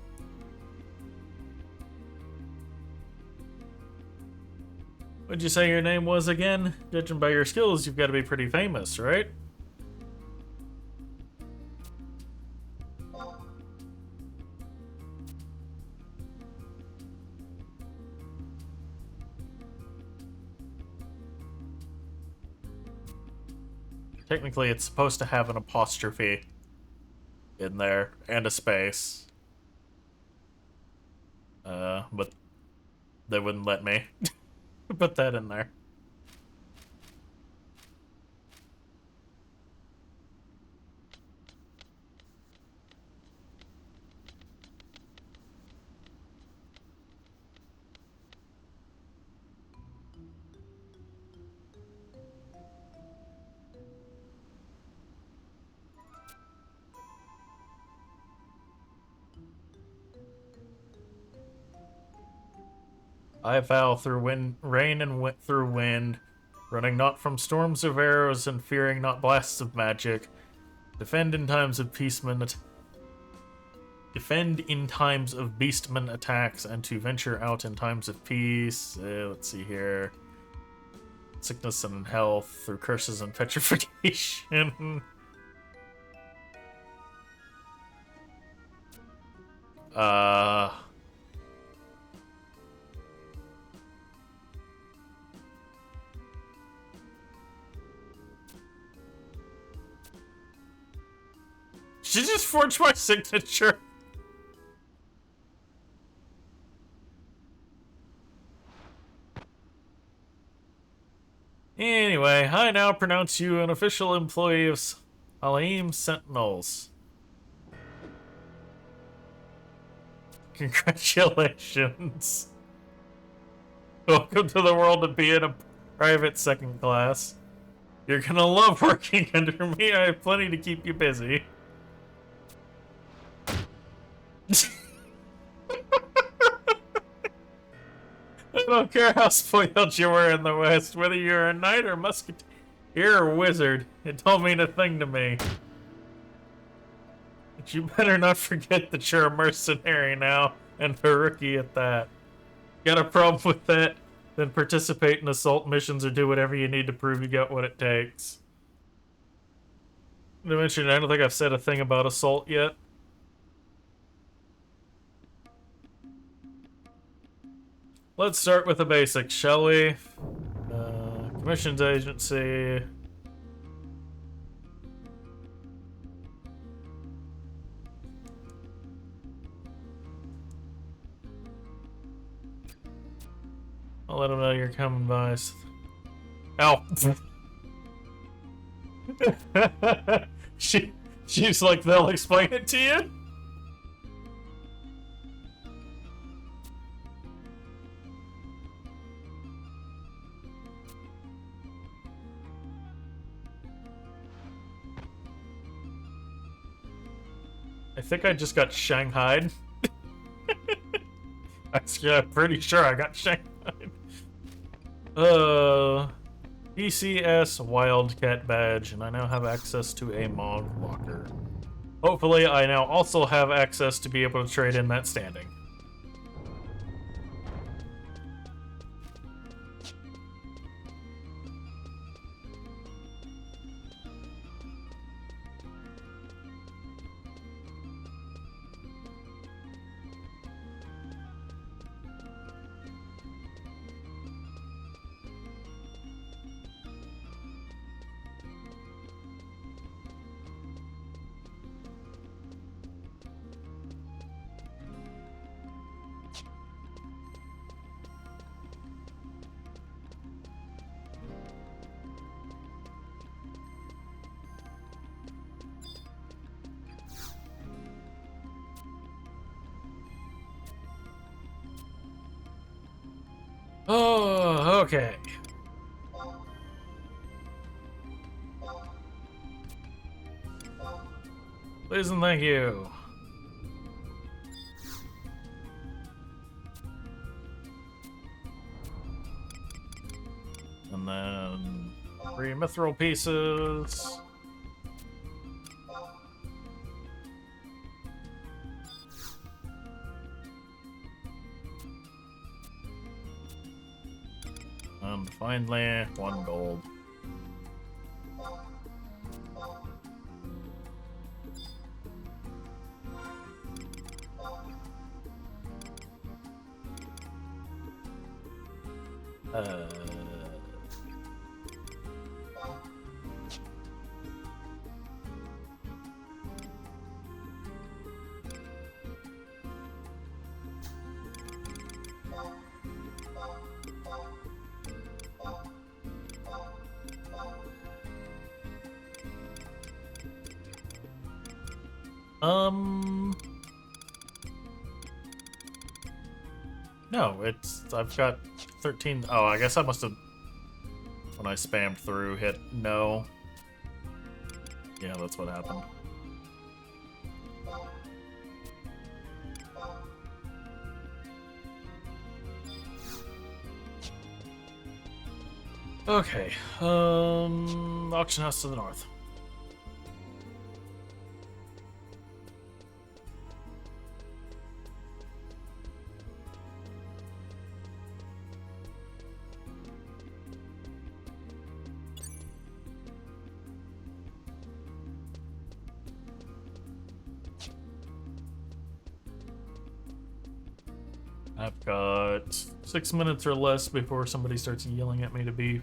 What'd you say your name was again? Judging by your skills, you've got to be pretty famous, right? Technically, it's supposed to have an apostrophe in there and a space. But they wouldn't let me put that in there. I vow through rain and through wind, running not from storms of arrows and fearing not blasts of magic, defend in times of beastmen attacks, and to venture out in times of peace. Let's see here. Sickness and health, through curses and petrification. She just forged my signature. Anyway. Anyway, I now pronounce you an official employee of Aleem Sentinels. Congratulations. Welcome to the world of being a private second class. You're gonna love working under me. I have plenty to keep you busy. I don't care how spoiled you were in the West, whether you're a knight or musketeer or wizard, it don't mean a thing to me. But you better not forget that you're a mercenary now, and a rookie at that. Got a problem with that? Then participate in assault missions or do whatever you need to prove you got what it takes. I mentioned, I don't think I've said a thing about assault yet. Let's start with the basics, shall we? Commissions agency. I'll let them know you're coming by. Ow! She's like, they'll explain it to you? I think I just got shanghaied. I'm pretty sure I got shanghaied. PCS Wildcat badge, and I now have access to a Mog locker. Hopefully, I now also have access to be able to trade in that standing. Oh, okay. Please and thank you. And then 3 mithril pieces. And finally, 1 gold. No, I've got 13. Oh, I guess I must have, when I spammed through, hit no. Yeah, that's what happened. Okay, auction house to the north. I've got 6 minutes or less before somebody starts yelling at me to be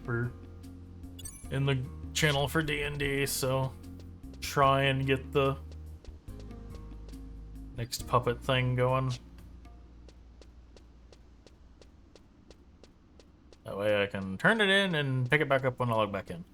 in the channel for D&D, so try and get the next puppet thing going. That way I can turn it in and pick it back up when I log back in.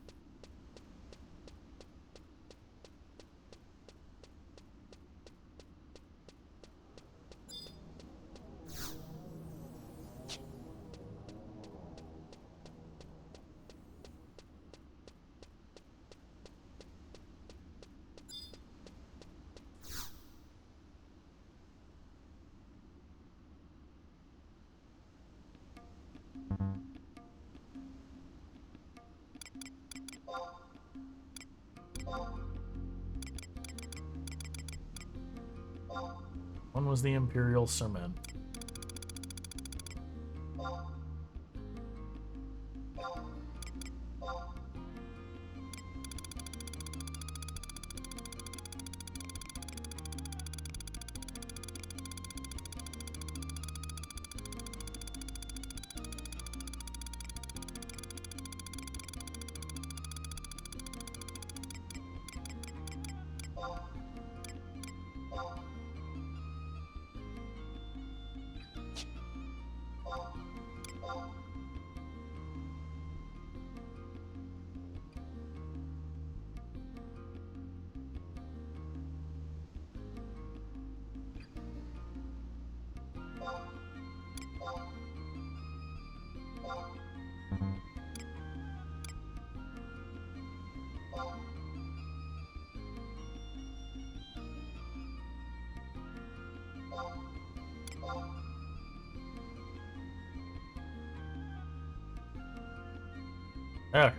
When was the Imperial Sermon? Okay.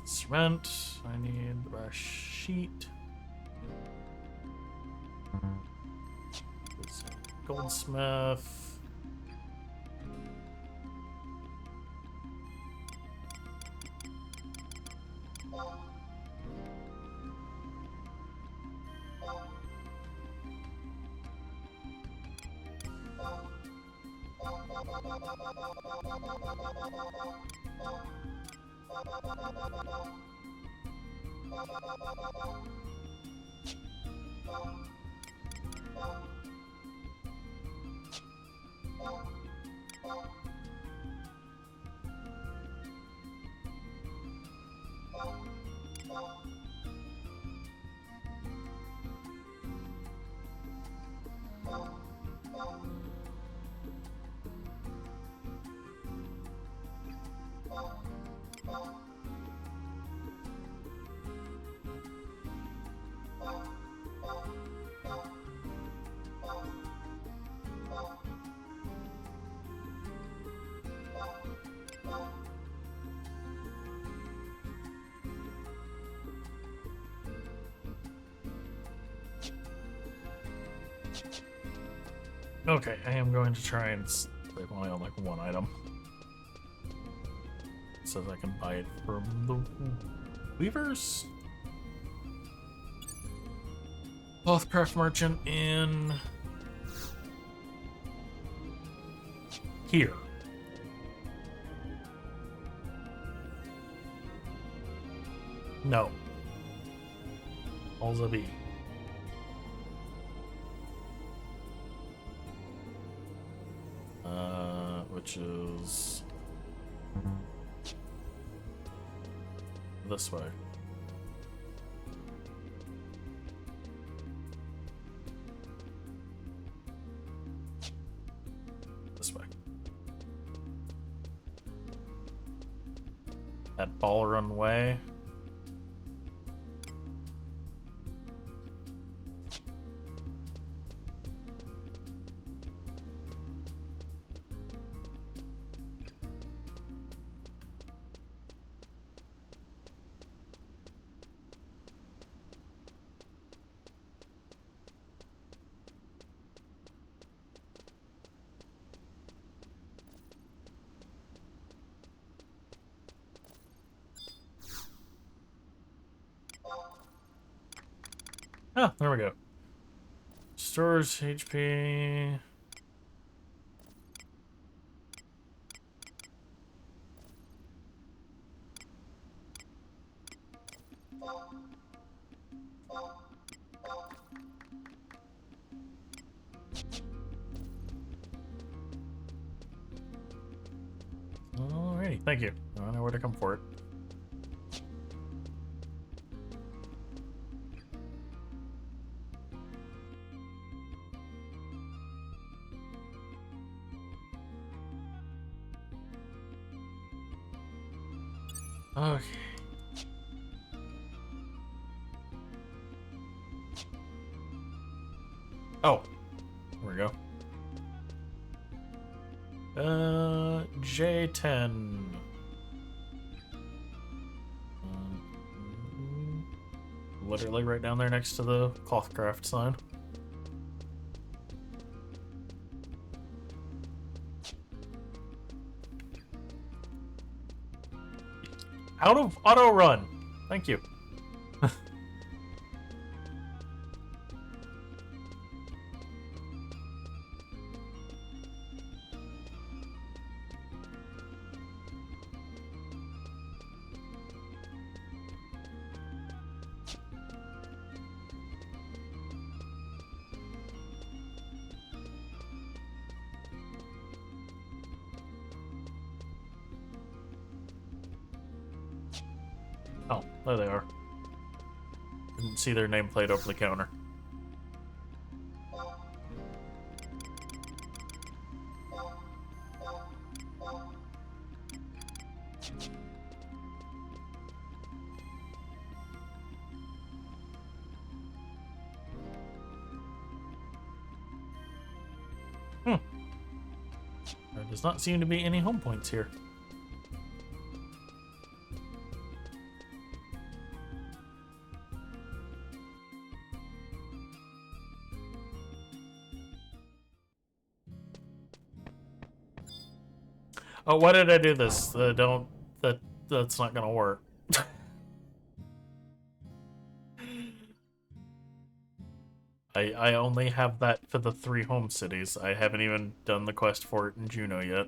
Cement. I need the brass sheet. Goldsmith. Okay, I am going to try and save only on like one item. It says I can buy it from the Weavers? Clothcraft Merchant in here. No. Alzabi. Which is this way. This way. That Ballrun way. Oh, there we go. Stores HP. Hey, thank you. I know where to come for it. Okay. Oh, there we go. J10. Literally right down there next to the Clothcraft sign. Out of auto run. Thank you. Oh, there they are. Didn't see their nameplate over the counter. There does not seem to be any home points here. Oh, why did I do this? That's not gonna work. I only have that for the 3 home cities. I haven't even done the quest for it in Juneau yet.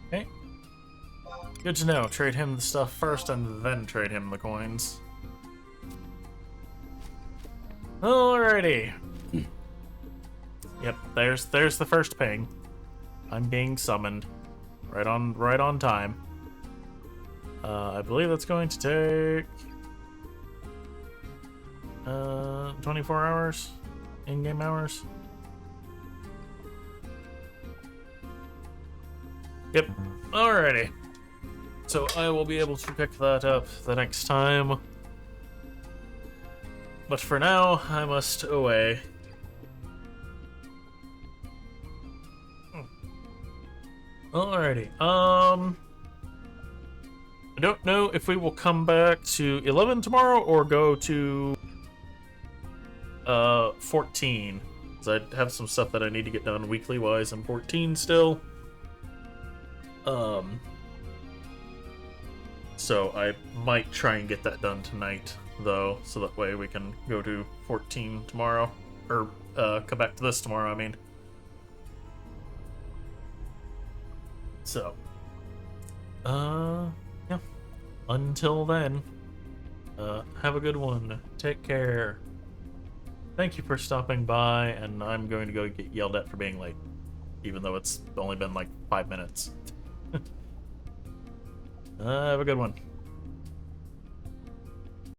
Okay. Good to know. Trade him the stuff first and then trade him the coins. Alrighty. Yep, there's the first ping. I'm being summoned. Right on time. I believe that's going to take 24 hours? In-game hours? Yep. Alrighty. So I will be able to pick that up the next time. But for now, I must away. Alrighty. I don't know if we will come back to 11 tomorrow or go to 14. Because I have some stuff that I need to get done weekly wise on 14 still. So I might try and get that done tonight, though, so that way we can go to 14 tomorrow. Or, come back to this tomorrow, I mean. So, yeah. Until then, have a good one. Take care. Thank you for stopping by, and I'm going to go get yelled at for being late, even though it's only been like 5 minutes. Have a good one.